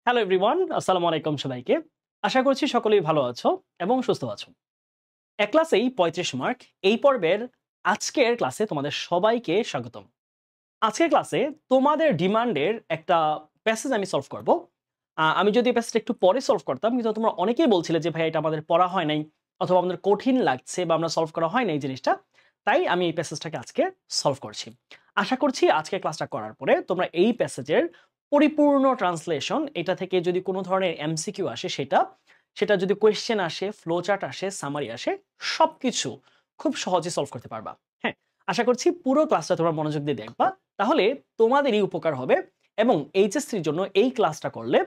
Hello everyone, আসসালামু আলাইকুম সবাইকে। আশা করছি সকলেই ভালো আছো এবং সুস্থ আছো। এক ক্লাসেই 35 মার্ক এই পর্বের আজকের ক্লাসে তোমাদের সবাইকে স্বাগতম। আজকের ক্লাসে তোমাদের ডিমান্ডের একটা প্যাসেজ আমি সলভ করব। আমি যদি প্যাসেজটা একটু পরে সলভ করতাম, কিন্তু তোমরা অনেকেই বলছিলে যে ভাই এটা আমাদের পড়া হয় নাই অথবা আমাদের কঠিন লাগছে বা আমরা সলভ করা হয় নাই এই জিনিসটা। তাই আমি এই প্যাসেজটাকে আজকে সলভ করছি। আশা করছি আজকের ক্লাসটা করার পরে তোমরা এই প্যাসেজের পরিপূর্ণ ট্রান্সলেশন, এটা থেকে যদি কোনো ধরনের এমসিকিউ আসে সেটা যদি কোয়েশ্চেন আসে, ফ্লো চার্ট আসে, সামারি আসে, সবকিছু খুব সহজে সলভ করতে পারবা। হ্যাঁ, আশা করছি পুরো ক্লাসটা তোমরা মনোযোগ দিয়ে দেখবা, তাহলে তোমাদেরই উপকার হবে। এবং এইচএসসির জন্য এই ক্লাসটা করলে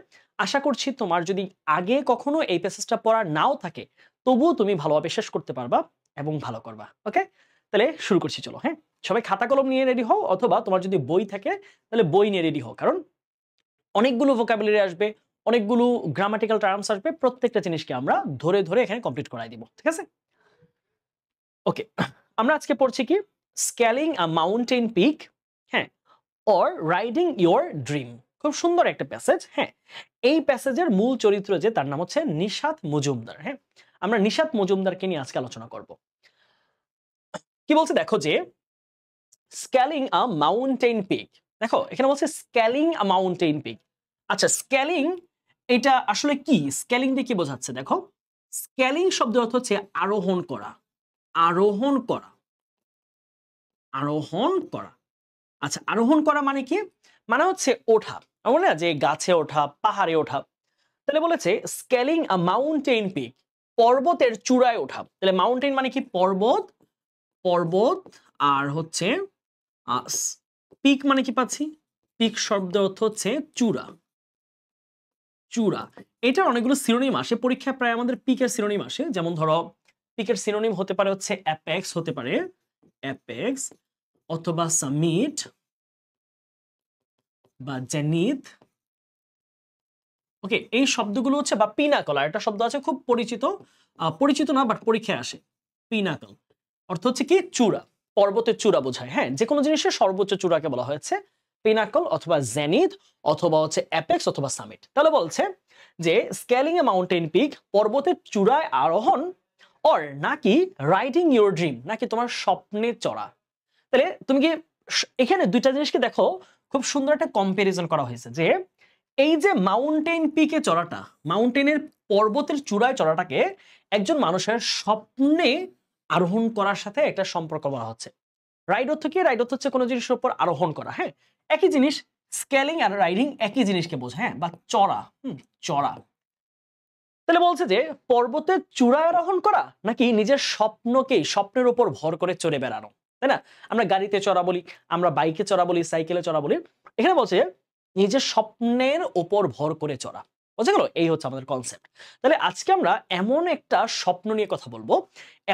আশা করছি তোমার যদি আগে কখনো এই প্যাসেজটা পড়া নাও থাকে, তবুও তুমি ভালোভাবে শেষ করতে পারবা এবং ভালো করবা। ওকে, তাহলে শুরু করছি, চলো। হ্যাঁ, সবাই খাতা কলম নিয়ে রেডি হও, অথবা তোমার যদি বই থাকে তাহলে বই নিয়ে রেডি হও, কারণ অনেকগুলো ভোকাবুলারি আসবে, অনেকগুলো গ্রামাটিক্যাল টার্মস আসবে, প্রত্যেকটা জিনিসকে আমরা ধরে ধরে এখানে কমপ্লিট করাই দিব। ঠিক আছে, ওকে। আমরা আজকে পড়ছি কি, স্কেলিং আ মাউন্টেন পিক, হ্যাঁ, অর রাইডিং ইওর ড্রিম। খুব সুন্দর একটা প্যাসেজ। হ্যাঁ, এই প্যাসেজের মূল চরিত্র যে, তার নাম হচ্ছে নিশাত মজুমদার। হ্যাঁ, আমরা নিশাত মজুমদারকে নিয়ে আজকে আলোচনা করব। কি বলছে দেখো, যে স্কেলিং আ মাউন্টেন পিক। দেখো এখানে বলছে স্কেলিং আ মাউন্টেন পিক। আচ্ছা, স্কেলিং এটা আসলে কি? স্কেলিং দিয়ে কি বোঝাচ্ছে? দেখো, স্কেলিং শব্দের অর্থ হচ্ছে আরোহণ করা, আরোহণ করা, আরোহণ করা। আচ্ছা, আরোহণ করা মানে কি? মানে হচ্ছে ওঠা। বলে না যে গাছে ওঠা, পাহাড়ে ওঠা। তাহলে বলেছে স্কেলিং আ মাউন্টেন পিক, পর্বতের চূড়ায় ওঠা। তাহলে মাউন্টেন মানে কি? পর্বত, পর্বত। আর হচ্ছে পিক মানে কি পাচ্ছি? পিক শব্দের অর্থ হচ্ছে চূড়া, চূড়া। এটার অনেকগুলো সিনোনিম আসে পরীক্ষায়, প্রায় আমাদের পিকের সিনোনিম আসে। যেমন ধরো, পিকের সিনোনিম হতে পারে হচ্ছে অ্যাপেক্স, হতে পারে অ্যাপেক্স, অথবা সামিট বা জেনিথ। ওকে, এই শব্দগুলো হচ্ছে, বা পিনাকল, আর একটা শব্দ আছে খুব পরিচিত, পরিচিত না বাট পরীক্ষায় আসে, পিনাকল। অর্থ হচ্ছে কি? চূড়া, পর্বতের চূড়া বোঝায়। হ্যাঁ, যে কোনো জিনিসের সর্বোচ্চ চূড়াকে বলা হয়েছে পিনাকল, অথবা জেনিথ, অথবা হচ্ছে অ্যাপেক্স, অথবা সামিট। তাহলে বলছে যে স্কেলিং এ মাউন্টেন পিক, পর্বতের চূড়ায় আরোহণ, অর নাকি রাইডিং ইউর ড্রিম, নাকি তোমার স্বপ্নের চড়া। তাহলে তুমি কি এখানে দুইটা জিনিসকে দেখো, খুব সুন্দর একটা কম্পারিজন করা হয়েছে, যে এই যে মাউন্টেন পিকে চড়াটা, মাউন্টেনের পর্বতের চূড়ায় চড়াটাকে একজন মানুষের স্বপ্নে আরোহণ করার সাথে একটা সম্পর্ক করা হচ্ছে। রাইড অর্থ কি? রাইড অর্থ হচ্ছে কোনো জিনিসের উপর আরোহণ করা। হ্যাঁ, একই জিনিস, স্কেলিং আর রাইডিং একই জিনিসকে বোঝায়। হ্যাঁ, বা চড়া, চড়া। তাহলে বলছে যে পর্বতের চূড়ায় আরোহণ করা, নাকি নিজের স্বপ্নকেই, স্বপ্নের উপর ভর করে চড়ে বেড়ানো। তাই না? আমরা গাড়িতে চড়া বলি, আমরা বাইকে চড়া বলি, সাইকেলে চড়া বলি। এখানে বলছে নিজের স্বপ্নের উপর ভর করে চড়া। বুঝা গেল? এই হচ্ছে আমাদের কনসেপ্ট। তাহলে আজকে আমরা এমন একটা স্বপ্ন নিয়ে কথা বলবো,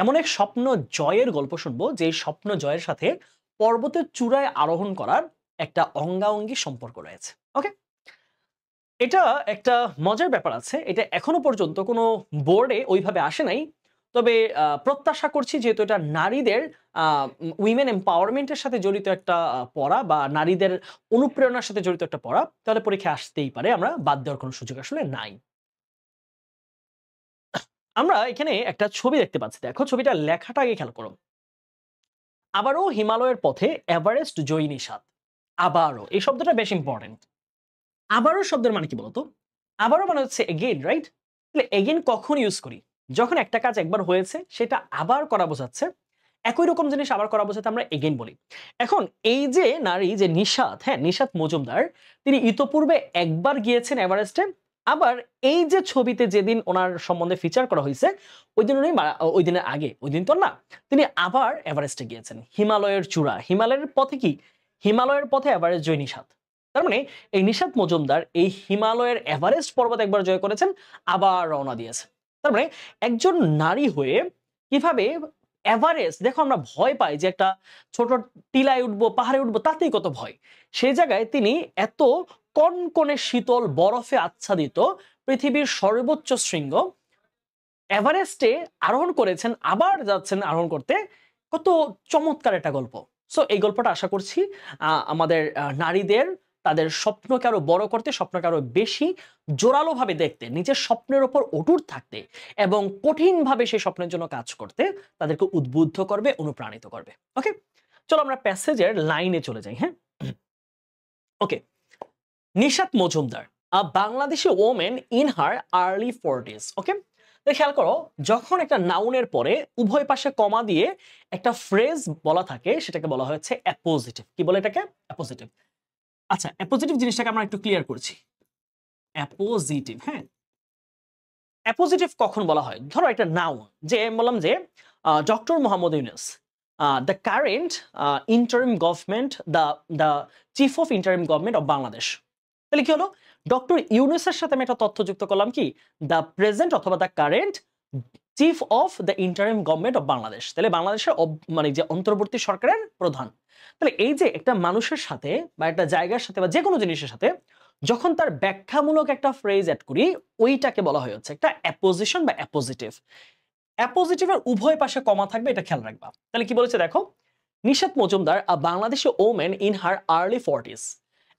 এমন এক স্বপ্ন জয়ের গল্প শুনবো, যে স্বপ্ন জয়ের সাথে পর্বতের চূড়ায় আরোহণ করার একটা অঙ্গাঅঙ্গি সম্পর্ক রয়েছে। ওকে, এটা একটা মজার ব্যাপার আছে। এটা এখনো পর্যন্ত কোনো বোর্ডে ওইভাবে আসে নাই। তবে প্রত্যাশা করছি, যেহেতু এটা নারীদের উইমেন এম্পাওয়ারমেন্টের সাথে জড়িত একটা পড়া, বা নারীদের অনুপ্রেরণার সাথে জড়িত একটা পড়া, তাহলে পরীক্ষায় আসতেই পারে। আমরা বাদ দেওয়ার কোনো সুযোগ আসলে নাই। আমরা এখানে একটা ছবি দেখতে পাচ্ছি। দেখো, ছবিটা লেখাটা আগে খেয়াল করো। আবারও হিমালয়ের পথে এভারেস্ট জয়ী নিশাত। আবারও, এই শব্দটা বেশ ইম্পর্টেন্ট। আবারও শব্দের মানে কি বলতো? আবারও মানে হচ্ছে এগেইন, রাইট? তাহলে এগেইন কখন ইউজ করি? যখন একটা কাজ একবার হয়েছে সেটা আবার করা বোঝাচ্ছে। একই রকম জিনিস আবার করা বোঝাতে আমরা এগেইন বলি। এখন এই যে নারী, যে নিশাত, হ্যাঁ, নিশাত মজুমদার, তিনি ইতোপূর্বে একবার গিয়েছেন এভারেস্টে। আবার এই যে ছবিতে যেদিন ওনার সম্বন্ধে ফিচার করা হয়েছে, ওই দিন উনি ওই দিনের আগে, ওই দিন তো না, তিনি আবার এভারেস্টে গিয়েছেন। হিমালয়ের চূড়া, হিমালয়ের পথে কি? হিমালয়ের পথে এভারেস্ট জয় নিশাত। তার মানে এই নিশাত মজুমদার এই হিমালয়ের এভারেস্ট পর্বত একবার জয় করেছেন, আবার রওনা দিয়েছেন। তার মানে একজন নারী হয়ে কিভাবে এভারেস্ট, দেখো আমরা ভয় পাই যে একটা ছোট টিলায় উঠবো, পাহাড়ে উঠবো, তাতেই কত ভয়। সেই জায়গায় তিনি এত কনকনে শীতল বরফে আচ্ছাদিত পৃথিবীর সর্বোচ্চ শৃঙ্গ এভারেস্টে আরোহণ করেছেন, আবার যাচ্ছেন আরোহণ করতে। কত চমৎকার একটা গল্প। সো এই গল্পটা আশা করছি আমাদের নারীদের তাদের স্বপ্নকে আরো বড় করতে, স্বপ্নকে আরো বেশি জোরালোভাবে দেখতে, নিজের স্বপ্নের উপর অটুট থাকতে এবং কঠিনভাবে সেই স্বপ্নের জন্য কাজ করতে তাদেরকে উদ্বুদ্ধ করবে, অনুপ্রাণিত করবে। ওকে, চলো আমরা প্যাসেজের লাইনে চলে যাই। হ্যাঁ, okay. Nishat Majumdar, a Bangladeshi women in her early 40s। Okay, খেয়াল করো, যখন একটা নাউনের পরে উভয় পাশে কমা দিয়ে একটা ফ্রেজ বলা থাকে সেটাকে বলা হয়েছে অ্যাপোজিটিভ। কি বলে এটাকে? অ্যাপোজিটিভ। আচ্ছা, অ্যাপোজিটিভ জিনিসটাকে আমরা একটু ক্লিয়ার করছি। অ্যাপোজিটিভ, হ্যাঁ, অ্যাপোজিটিভ কখন বলা হয়? ধরো একটা নাউন, যে বললাম যে doctor Mohammad Yunus, the current interim government, the chief of interim government of Bangladesh. তাহলে কি হলো? ডক্টর ইউনূসের সাথে আমি একটা তথ্য যুক্ত করলাম, কি? দ্য প্রেজেন্ট অথবা the current chief of the interim government of Bangladesh. তাহলে বাংলাদেশের মানে যে অন্তর্বর্তী সরকারের প্রধান। তাহলে এই যে একটা মানুষের সাথে বা একটা জায়গার সাথে বা যে কোনো জিনিসের সাথে যখন তার ব্যাখ্যামূলক একটা ফ্রেজ অ্যাড করি, ওইটাকে বলা হয় হচ্ছে একটা অ্যাপোজিশন বা অ্যাপোজিটিভ। অ্যাপোজিটিভের উভয় পাশে কমা থাকবে, এটা খেয়াল রাখবা। তাহলে কি বলেছে দেখো, Nishat Majumdar, a Bangladeshi women in her early 40s।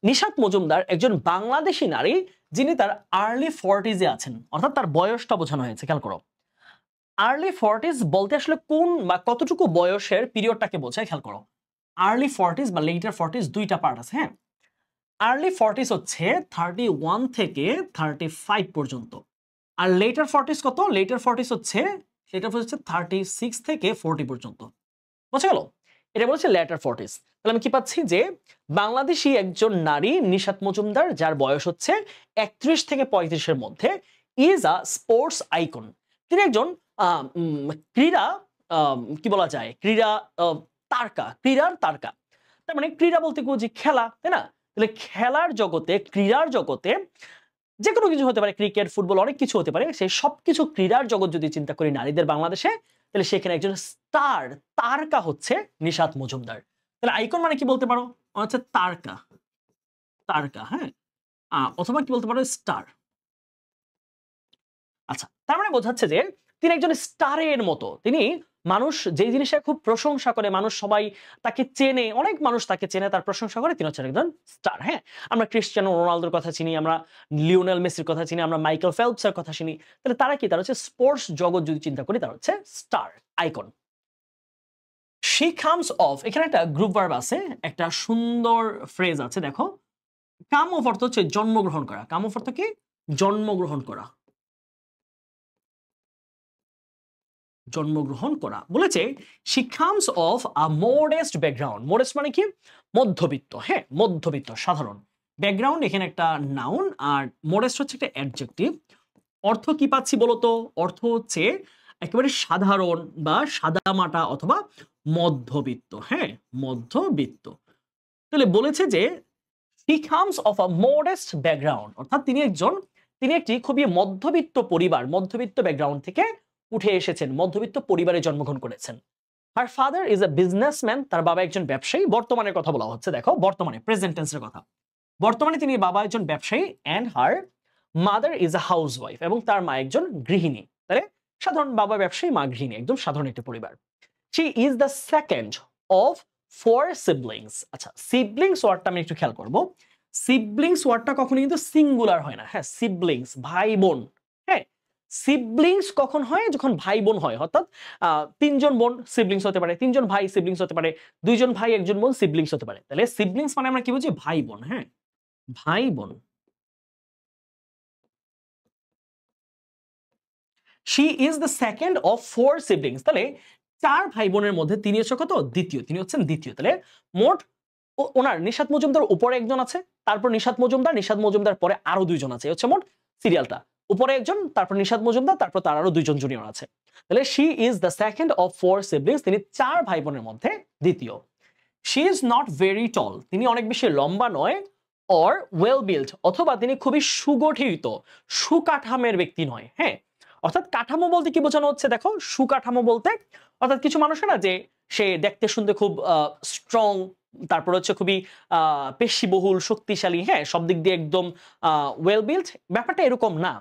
Nishat Majumdar একজন বাংলাদেশি নারী যিনি তার আর্লি 40s এ আছেন, অর্থাৎ তার বয়সটা বোঝানো হয়েছে। খেয়াল করো, আর্লি 40s বলতে আসলে কোন বা কতটুকু বয়সের পিরিয়ডটাকে বোঝায়। খেয়াল করো, আর্লি 40s বা লেটার 40s দুইটা পার্ট আছে। হ্যাঁ, আর্লি 40s হচ্ছে 31 থেকে 35 পর্যন্ত, আর লেটার 40s কত? লেটার 40s হচ্ছে 36 থেকে 40 পর্যন্ত। বুঝা গেল? এটা বলেছে লেটার 40s। তাহলে আমি কি পাচ্ছি যে বাংলাদেশি একজন নারী নিশাত মজুমদার, যার বয়স হচ্ছে 31 থেকে 35 এর মধ্যে, ইজ আ স্পোর্টস আইকন। তিনি একজন ক্রীড়া, কি বলা যায়, ক্রীড়া তারকা, ক্রীড়ার তারকা। তার মানে ক্রীড়া বলতে কি বুঝি? খেলা, তাই না? তাহলে খেলার জগতে, ক্রীড়ার জগতে যে কোনো কিছু হতে পারে, ক্রিকেট, ফুটবল, অনেক কিছু হতে পারে। সেই সবকিছু ক্রীড়ার জগৎ যদি চিন্তা করি নারীদের বাংলাদেশে, তাহলে সেখানে একজন স্টার, তারকা হচ্ছে নিশাত মজুমদার। তাহলে আইকন মানে কি বলতে পারো? হচ্ছে তারকা, তারকা, হ্যাঁ, অথবা কি বলতে পারো? স্টার। আচ্ছা, তার মানে বোঝাচ্ছে যে তিনি একজন স্টারের মতো। তিনি মানুষ যে জিনিসটা খুব প্রশংসা করে, মানুষ সবাই তাকে চেনে, অনেক মানুষ তাকে চেনে, তার প্রশংসা করে, তিনি হচ্ছেন একজন স্টার। হ্যাঁ, আমরা ক্রিশ্চিয়ানো রোনালদোর কথা চিনি, আমরা লিওনেল মেসির কথা চিনি, আমরা মাইকেল ফেলপসের কথা চিনি। তাহলে তারা কি? তারা হচ্ছে স্পোর্টস জগৎ যদি চিন্তা করি, তারা হচ্ছে star, icon. She comes of, এখানে একটা গ্রুপ ভার্ব আছে, একটা সুন্দর ফ্রেজ আছে, দেখো। কাম অফ অর্থ হচ্ছে জন্মগ্রহণ করা। কাম অফ অর্থ কি? জন্মগ্রহণ করা, জন্মগ্রহণ করা। বলেছে she comes of a modest background. Modest মানে কি? মধ্যবিত্ত। হ্যাঁ, মধ্যবিত্ত, সাধারণ। ব্যাকগ্রাউন্ড এখানে একটা নাউন, আর মোডেস্ট হচ্ছে একটা অ্যাডজেক্টিভ। অর্থ কি পাচ্ছি বলতো? অর্থ হচ্ছে একেবারে সাধারণ বা সাদামাটা অথবা মধ্যবিত্ত। হ্যাঁ, মধ্যবিত্ত। তাহলে বলেছে যে he comes of a modest background, অর্থাৎ তিনি একটি খুবই মধ্যবিত্ত পরিবার, মধ্যবিত্ত ব্যাকগ্রাউন্ড থেকে উঠে এসেছেন, মধ্যবিত্ত পরিবারে জন্মগ্রহণ করেছেন। Her father is a businessman, তার বাবা একজন ব্যবসায়ী। বর্তমানের কথা বলা হচ্ছে, দেখো বর্তমানে, প্রেজেন্ট টেন্সের কথা। বর্তমানে তিনি, বাবা একজন ব্যবসায়ী, and her mother is a housewife, এবং তার মা একজন গৃহিণী। তাহলে সাধারণ, বাবা ব্যবসায়ী, মা গৃহিণী, একদম সাধারণ একটি পরিবার। She is the second of 4 siblings. আচ্ছা, সিবলিংস ওয়ার্ডটা আমি একটু খেয়াল করব। সিবলিংস ওয়ার্ডটা কখনো কিন্তু সিঙ্গুলার হয় না। হ্যাঁ, সিবলিংস, ভাই বোন। হ্যাঁ, সিবলিংস কখন হয়? যখন ভাই বোন হয়, অর্থাৎ 3 জন বোন সিবলিংস হতে পারে, 3 জন ভাই সিবলিংস হতে পারে, 2 জন ভাই 1 জন বোন সিবলিংস হতে পারে। তাহলে সিবলিংস মানে আমরা কি বুঝি? ভাই বোন। হ্যাঁ, ভাই বোন। She is the second of 4 siblings. তাহলে 4 ভাই বোনের মধ্যে তিনি হচ্ছে কত? দ্বিতীয়। তিনি হচ্ছেন দ্বিতীয়। তাহলে মোট ওনার নিশাত মজুমদার উপরে একজন আছে, তারপর নিশাত মজুমদার, নিশাত মজুমদার পরে আরো 2 জন আছে। হচ্ছে মোট সিরিয়ালটা। উপরে একজন, তারপর নিশাত মজুমদার, তারপর তার আরো 2 জন জুনিয়র আছে। তাহলে she is the second of 4 siblings. তিনি 4 ভাই বোনের মধ্যে দ্বিতীয়। She is not very tall, তিনি অনেক বেশি লম্বা নয়। অর ওয়েল বিল্ড, অথবা তিনি খুবই সুগঠিত, সুকাঠামের ব্যক্তি নয়। হ্যাঁ, অর্থাৎ কাঠামো বলতে কি বোঝানো হচ্ছে? দেখো, সুকাঠামো বলতে অর্থাৎ কিছু মানুষ না, যে সে দেখতে শুনতে খুব স্ট্রং, তারপর হচ্ছে খুবই পেশিবহুল, শক্তিশালী, হ্যাঁ, সব দিক দিয়ে একদম ওয়েল বিল্ড, ব্যাপারটা এরকম না।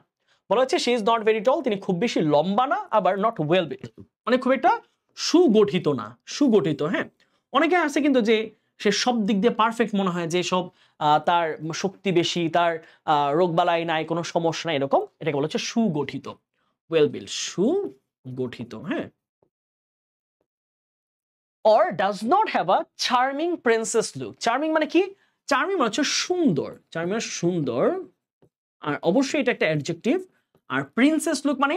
বলা হচ্ছে she is not very tall, তিনি খুব বেশি লম্বা না, আবার নট ওয়েল বিল্ড মানে খুব একটা সুগঠিত না, সুগঠিত। হ্যাঁ, অনেকে আছে কিন্তু যে সে সব দিক দিয়ে পারফেক্ট মনে হয়, যে সব তার শক্তি বেশি, তার রোগবালাই নাই, কোনো সমস্যা নাই, এরকম, এটাকে বলা হচ্ছে সুগঠিত, ওয়েল বিল্ড, সুগঠিত। হ্যাঁ, or does not have a charming princess look. Charming মানে কি? Charming মানে হচ্ছে সুন্দর, charming মানে সুন্দর, আর অবশ্যই এটা একটা অ্যাডজেক্টিভ। আর প্রিন্সেস লুক মানে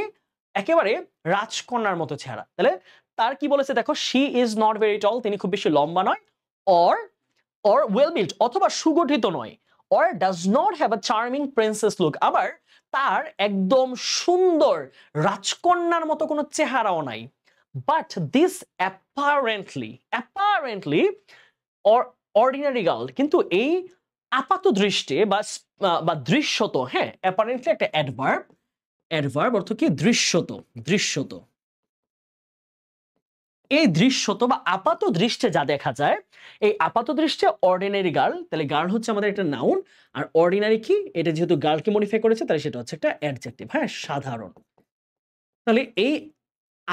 একেবারে রাজকন্যার মতো চেহারা। তাহলে তার কি বলেছে দেখো, she is not very tall, তিনি খুব বেশি লম্বা নয়, অর অর ওয়েল বিল্ট অথবা সুগঠিত নয়, or does not have a charming princess look, আবার তার একদম সুন্দর রাজকন্যার মতো কোনো চেহারাও নাই। But this apparently or ordinary girl, কিন্তু এই আপাত দৃষ্টে বা দৃশ্যত, হ্যাঁ, অ্যাপারেন্টলি একটা অ্যাডভার্ব অর্থ কি? দৃশ্যত। এই দৃশ্যত বা আপাত দৃষ্টে যা দেখা যায়, এই আপাত দৃষ্টে অর্ডিনারি গার্ল, তাহলে গার্ল হচ্ছে আমাদের একটা নাউন, আর অর্ডিনারি কি? এটা যেহেতু গার্লকে মডিফাই করেছে, তাহলে সেটা হচ্ছে একটা অ্যাডজেক্টিভ, হ্যাঁ, সাধারণ। তাহলে এই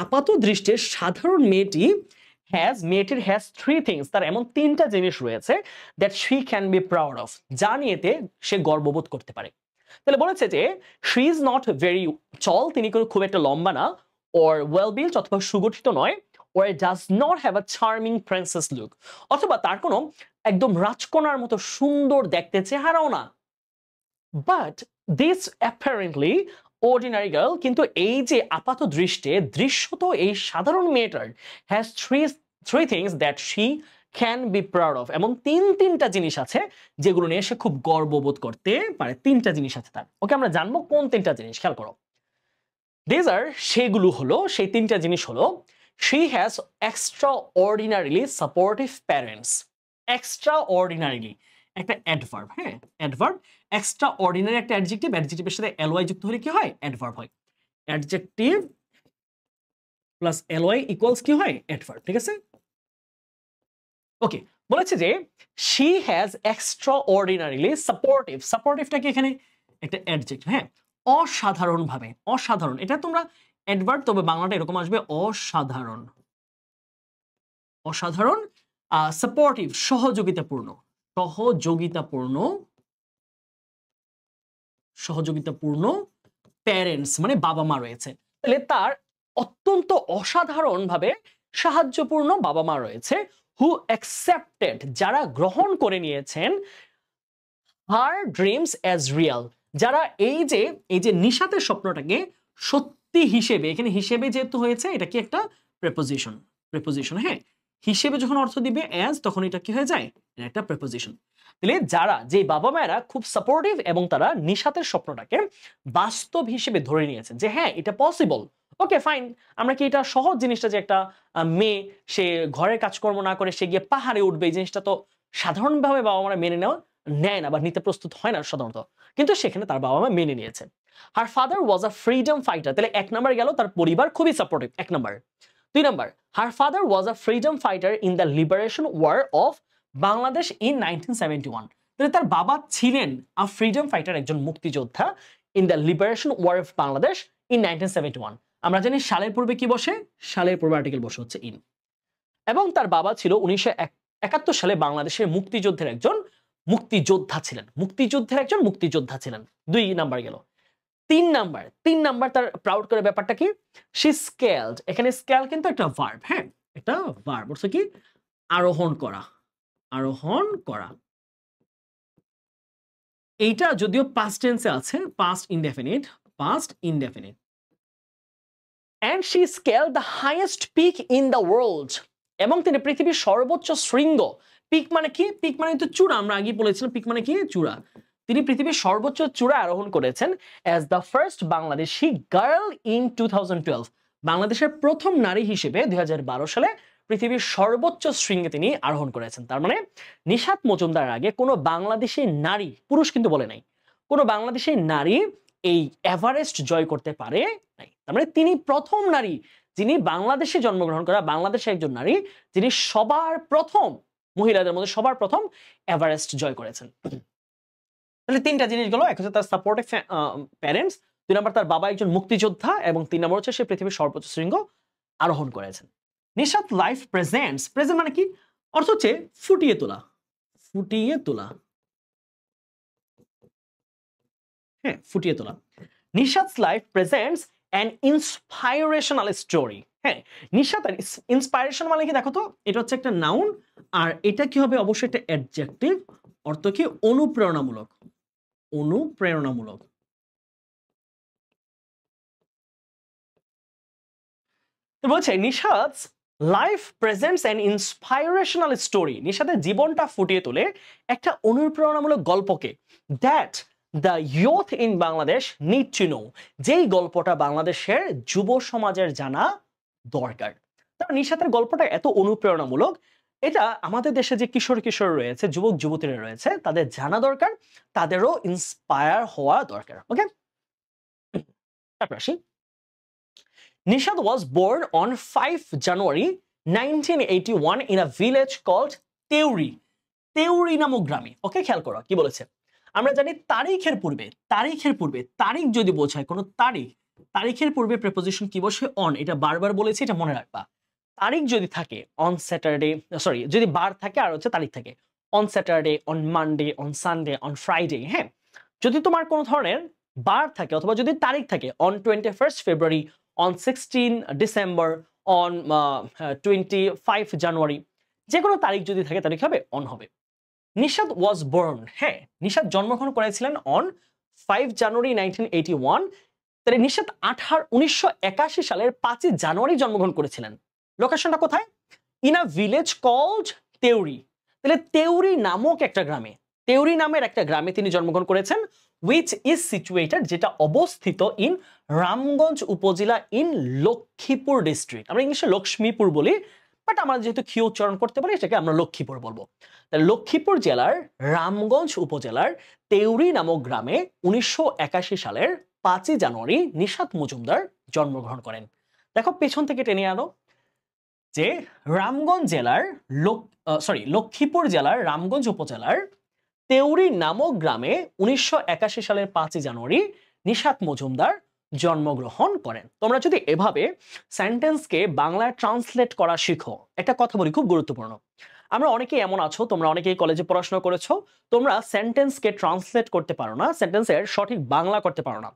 আপাত দৃষ্টে সাধারণ মেয়েটির হ্যাজ থ্রি থিংস, তার এমন তিনটা জিনিস রয়েছে that she can be proud of, যা নিয়েতে সে গর্ববোধ করতে পারে। তাহলে বলেছে যে she is not very tall, তিনি খুব একটা লম্বা না, or well built অথবা সুগঠিত নয়, or does not have a charming princess look, অথবা তার কোনো একদম রাজকন্যার মতো সুন্দর দেখতে চেহারাও না। But this apparently ordinary girl, কিন্তু এই যে আপাত দৃশ্যত এই সাধারণ মেয়েটার has three things that she can be proud of, এমন তিনটা জিনিস আছে যেগুলো নিয়ে সে খুব গর্ববোধ করতে পারে। তিনটা জিনিস আছে তার। ওকে, আমরা জানবো কোন তিনটা জিনিস, খেয়াল করো। সেগুলো হলো, সেই তিনটা জিনিস হলো, she has extraordinarily supportive parents. extraordinarily একটা অ্যাডভার্ব, হ্যাঁ, অ্যাডভার্ব। এক্সট্রাঅর্ডিনারি একটা অ্যাডজেক্টিভ, অ্যাডজেক্টিভের সাথে এলওয়াই যুক্ত হলে কি হয়? অ্যাডভার্ব হয়। অ্যাডজেক্টিভ প্লাস এলওয়াই ইকুয়ালস কি হয়? অ্যাডভার্ব, ঠিক আছে? ওকে, বলেছে যে she has extraordinarily supportive, সাপোর্টিভটা কি এখানে? একটা অ্যাডজেক্টিভ, হ্যাঁ, অসাধারণভাবে, অসাধারণ, এটা তোমরা অ্যাডভার্ব, তবে বাংলাটা এরকম আসবে, অসাধারণ, সাপোর্টিভ, সহযোগিতাপূর্ণ, প্যারেন্টস মানে বাবা মা রয়েছে। তাহলে তার অত্যন্ত অসাধারণভাবে সাহায্যপূর্ণ বাবা মা রয়েছে, হু অ্যাকসেপ্টেড, যারা গ্রহণ করে নিয়েছেন, হার ড্রিমস অ্যাজ রিয়াল, যারা এই যে নিশাতের স্বপ্নটাকে সত্যি হিসেবে, এখানে হিসেবে যেহেতু হয়েছে, এটা কি একটা প্রেপোজিশন, হ্যাঁ, হিসেবে যখন অর্থ দিবে অ্যাজ, তখন এটা কি হয়ে যায়? এটা একটা প্রেপোজিশন। তাহলে যে বাবা মায়েরা খুব সাপোর্টিভ এবং তারা নিশাতের স্বপ্নটাকে বাস্তব হিসেবে ধরে নিয়েছেন, যে হ্যাঁ, এটা পসিবল। ওকে, ফাইন, আমরা কি এটা সহজ জিনিসটা, যে একটা মেয়ে সে ঘরের কাজকর্ম না করে সে গিয়ে পাহাড়ে উঠবে, এই জিনিসটা তো সাধারণভাবে বাবা মারা মেনে নেয় না বা নিতে প্রস্তুত হয় না সাধারণত, কিন্তু সেখানে তার বাবা মা মেনে নিয়েছে। Her father was a freedom fighter, তাহলে এক নাম্বার গেল, তার পরিবার খুবই সাপোর্টিভ, এক number. 2 number, her father was a freedom fighter in the liberation war of Bangladesh in 1971, তাহলে তার বাবা ছিলেন আ ফ্রিডম ফাইটার, একজন মুক্তিযোদ্ধা, in the liberation war of Bangladesh in 1971। আমরা জানি সালের পূর্বে কি বসে? সালের পূর্বে আর্টিকেল বসে হচ্ছে ইন। এবং তার বাবা ছিল 1971 সালে বাংলাদেশের মুক্তিযুদ্ধের একজন মুক্তিযোদ্ধা ছিলেন। 2 নাম্বার গেল। 3 নাম্বার তার প্রাউড করে ব্যাপারটা কি? শি স্কেলড, এখানে স্কেল কিন্তু একটা ভার্ব, হ্যাঁ, একটা ভার্ব, অর্থ কি? আরোহণ করা। এইটা যদিও পাস্ট টেন্সে আছে, past indefinite. And she scaled the highest peak in the world, এবং তিনি পৃথিবীর সর্বোচ্চ শৃঙ্গ, পিক মানে কি? পিক মানে তো চূড়া, আমরা আগে বলেছিলাম পিক মানে কি? চূড়া। তিনি পৃথিবীর সর্বোচ্চ চূড়া আরোহণ করেছেন as the first Bangladeshi girl in 2012, বাংলাদেশের প্রথম নারী হিসেবে 2012 সালে পৃথিবীর সর্বোচ্চ শৃঙ্গে তিনি আরোহণ করেছেন। তার মানে নিশাত মজুমদার আগে কোনো বাংলাদেশি নারী, পুরুষ কিন্তু বলে নাই, কোনো বাংলাদেশি নারী এই এভারেস্ট জয় করতে পারে নাই। তার মানে তিনি প্রথম নারী যিনি বাংলাদেশে জন্মগ্রহণ করা, বাংলাদেশের একজন নারী যিনি মহিলাদের মধ্যে সবার প্রথম এভারেস্ট জয় করেছেন। তাহলে তিনটা জিনিস গেল, এক হচ্ছে তার সাপোর্টিভ প্যারেন্টস, 2 নাম্বার তার বাবা একজন মুক্তিযোদ্ধা, এবং 3 নাম্বার হচ্ছে সে পৃথিবীর সর্বোচ্চ শৃঙ্গ আরোহণ করেছেন। নিশাত লাইফ প্রেজেন্ট মানে কি? অর্থ হচ্ছে ফুটিয়ে তোলা, ফুটিয়ে তোলা, হ্যাঁ ফুটিয়ে তোলা। Nishat's life presents an inspirational story. হ্যাঁ, নিশাতের ইন্সপাইরেশন মানে কি দেখো তো, এটা হচ্ছে একটা নাউন, আর এটা কি হবে, অবশ্যই একটা অ্যাডজেক্টিভ, অর্থ কি অনুপ্রেরণামূলক, অনুপ্রেরণামূলক। তো বলছে Nishat's life presents an inspirational story, নিশাদের জীবনটা ফুটিয়ে তোলে একটা অনুপ্রেরণামূলক গল্পকে, that the youth in Bangladesh need to know, যেই গল্পটা বাংলাদেশের যুব সমাজের জানা দরকার। তার নিশাতের গল্পটা এত অনুপ্রেরণামূলক, এটা আমাদের দেশে যে কিশোর কিশোর রয়েছে, যুবক যুবতীরা রয়েছে, তাদের জানা দরকার, তাদেরও ইন্সপায়ার হওয়া দরকার। ওকে, তারপর আসি। Nishad was born on 5 January 1981 in a village called Teuri, তেওরি নামক গ্রামে। ওকে, খেয়াল করো কি বলেছে। আমরা জানি তারিখের পূর্বে, তারিখের পূর্বে, তারিখ যদি বোঝায় কোনো তারিখ, তারিখের পূর্বে প্রিপোজিশন কি বসে? অন। এটা বারবার বলেছি, এটা মনে রাখবা। তারিখ যদি থাকে অন স্যাটারডে, সরি যদি বার থাকে আর হচ্ছে তারিখ থাকে, on Saturday, on Monday, on Sunday, on Friday. হ্যাঁ, যদি তোমার কোনো ধরনের বার থাকে অথবা যদি তারিখ থাকে on 21 February, on 16 December, on 25 জানুয়ারি, যে কোনো তারিখ যদি থাকে তারিখ হবে অন হবে। নিশাদ ওয়াজ বর্ন, হ্যাঁ নিশাদ জন্মগ্রহণ করেছিলেন অন 5 জানুয়ারি 1981। তাহলে নিশাদ 1981 সালের 5 জানুয়ারি জন্মগ্রহণ করেছিলেন। লোকেশনটা কোথায়? In a village called Teori. তাহলে তেওরি নামক একটা গ্রামে, তেওরি নামের একটা গ্রামে তিনি জন্মগ্রহণ করেছেন, which is situated, যেটা অবস্থিত in Ramganj upazila in Lakshmipur district. আমরা ইংলিশে লক্ষ্মীপুর বলি, বাট আমরা যেহেতু ক্ষী উচ্চারণ করতে পারি এটাকে আমরা লক্ষ্মীপুর বলবো। তাহলে লক্ষ্মীপুর জেলার রামগঞ্জ উপজেলার তেওরি নামক গ্রামে 1981 সালের 5 জানুয়ারি নিশাত মজুমদার জন্মগ্রহণ করেন। দেখো পেছন থেকে টেনে আনো যে রামগঞ্জ জেলার লক্ষ্মীপুর জেলার রামগঞ্জ উপজেলার তেওরি নামক গ্রামে 1981 সালের 5 জানুয়ারি নিশাত মজুমদার জন্মগ্রহণ করেন। তোমরা যদি এভাবে সেন্টেন্সকে বাংলায় ট্রান্সলেট করা শিখো, একটা কথা বলি খুব গুরুত্বপূর্ণ। আমরা অনেকেই এমন আছো, তোমরা অনেকেই কলেজে পড়াশোনা করেছো, তোমরা সেন্টেন্সকে ট্রান্সলেট করতে পারো না, সেন্টেন্সের সঠিক বাংলা করতে পারো না,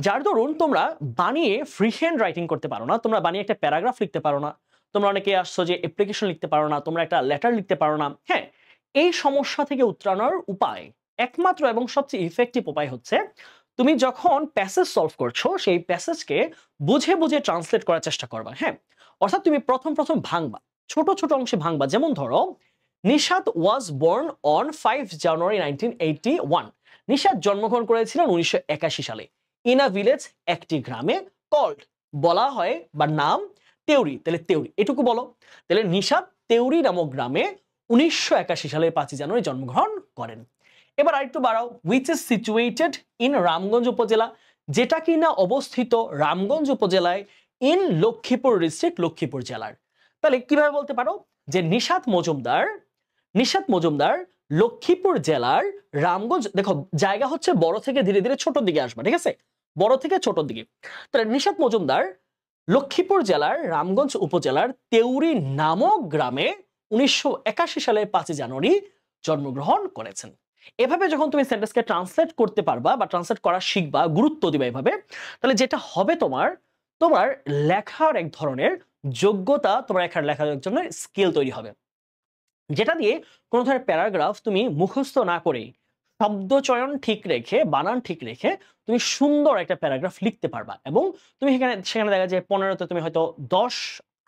যার দরুন তোমরা বানিয়ে ফ্রি হ্যান্ড রাইটিং করতে পারো না, তোমরা বানিয়ে একটা প্যারাগ্রাফ লিখতে পারো না, তোমরা অনেকে আসছো যে অ্যাপ্লিকেশন লিখতে পারো না, তোমরা একটা লেটার লিখতে পারো না। হ্যাঁ, এই সমস্যা থেকে উত্তরণের উপায় একমাত্র এবং সবচেয়ে ইফেক্টিভ উপায় হচ্ছে তুমি যখন প্যাসেজ সলভ করছো সেই প্যাসেজকে বুঝে বুঝে ট্রান্সলেট করার চেষ্টা করবা। হ্যাঁ, অর্থাৎ তুমি প্রথম প্রথম ভাঙবা, ছোট ছোট অংশে ভাঙবা। যেমন ধরো নিশাত ওয়াজ বর্ন অন 5 জানুয়ারি 1981, নিশাত জন্মগ্রহণ করেছিলেন 1981 সালে, ইন আ ভিলেজ একটি গ্রামে, কল্ড বলা হয় বা নাম তেওরি, তাহলে তেওরি এটুকু বলো। তাহলে নিশাত তেওরি নামক গ্রামে 1981 সালে 5 জানুয়ারি জন্মগ্রহণ করেন। এবার আরেকটু বাড়াও, which is situated in Ramganj উপজেলা, যেটা কিনা অবস্থিত রামগঞ্জ উপজেলায়, ইন লক্ষ্মীপুর ডিস্ট্রিক্ট, লক্ষ্মীপুর জেলার। তাহলে কিভাবে বলতে পারো যে নিশাত মজুমদার লক্ষ্মীপুর জেলার রামগঞ্জ, দেখো জায়গা হচ্ছে বড় থেকে ধীরে ধীরে ছোট দিকে আসবে, ঠিক আছে, বড় থেকে ছোট দিকে। তাহলে নিশাত মজুমদার লক্ষ্মীপুর জেলার রামগঞ্জ উপজেলার তেওরি নামক গ্রামে 1981 সালের 5 জানুয়ারি জন্মগ্রহণ করেছেন। এভাবে যখন তুমি সেন্টেন্সকে ট্রান্সলেট করতে পারবা বা ট্রান্সলেট করা শিখবা, গুরুত্ব দিবা এভাবে, তাহলে যেটা হবে তোমার লেখার এক ধরনের যোগ্যতা, তোমার লেখার এক ধরনের স্কিল তৈরি হবে, যেটা দিয়ে কোনো ধরনের প্যারাগ্রাফ তুমি মুখস্থ না করেই শব্দ চয়ন ঠিক রেখে, বানান ঠিক রেখে তুমি সুন্দর একটা প্যারাগ্রাফ লিখতে পারবা, এবং তুমি সেখানে দেখা যায় 15তে তুমি হয়তো 10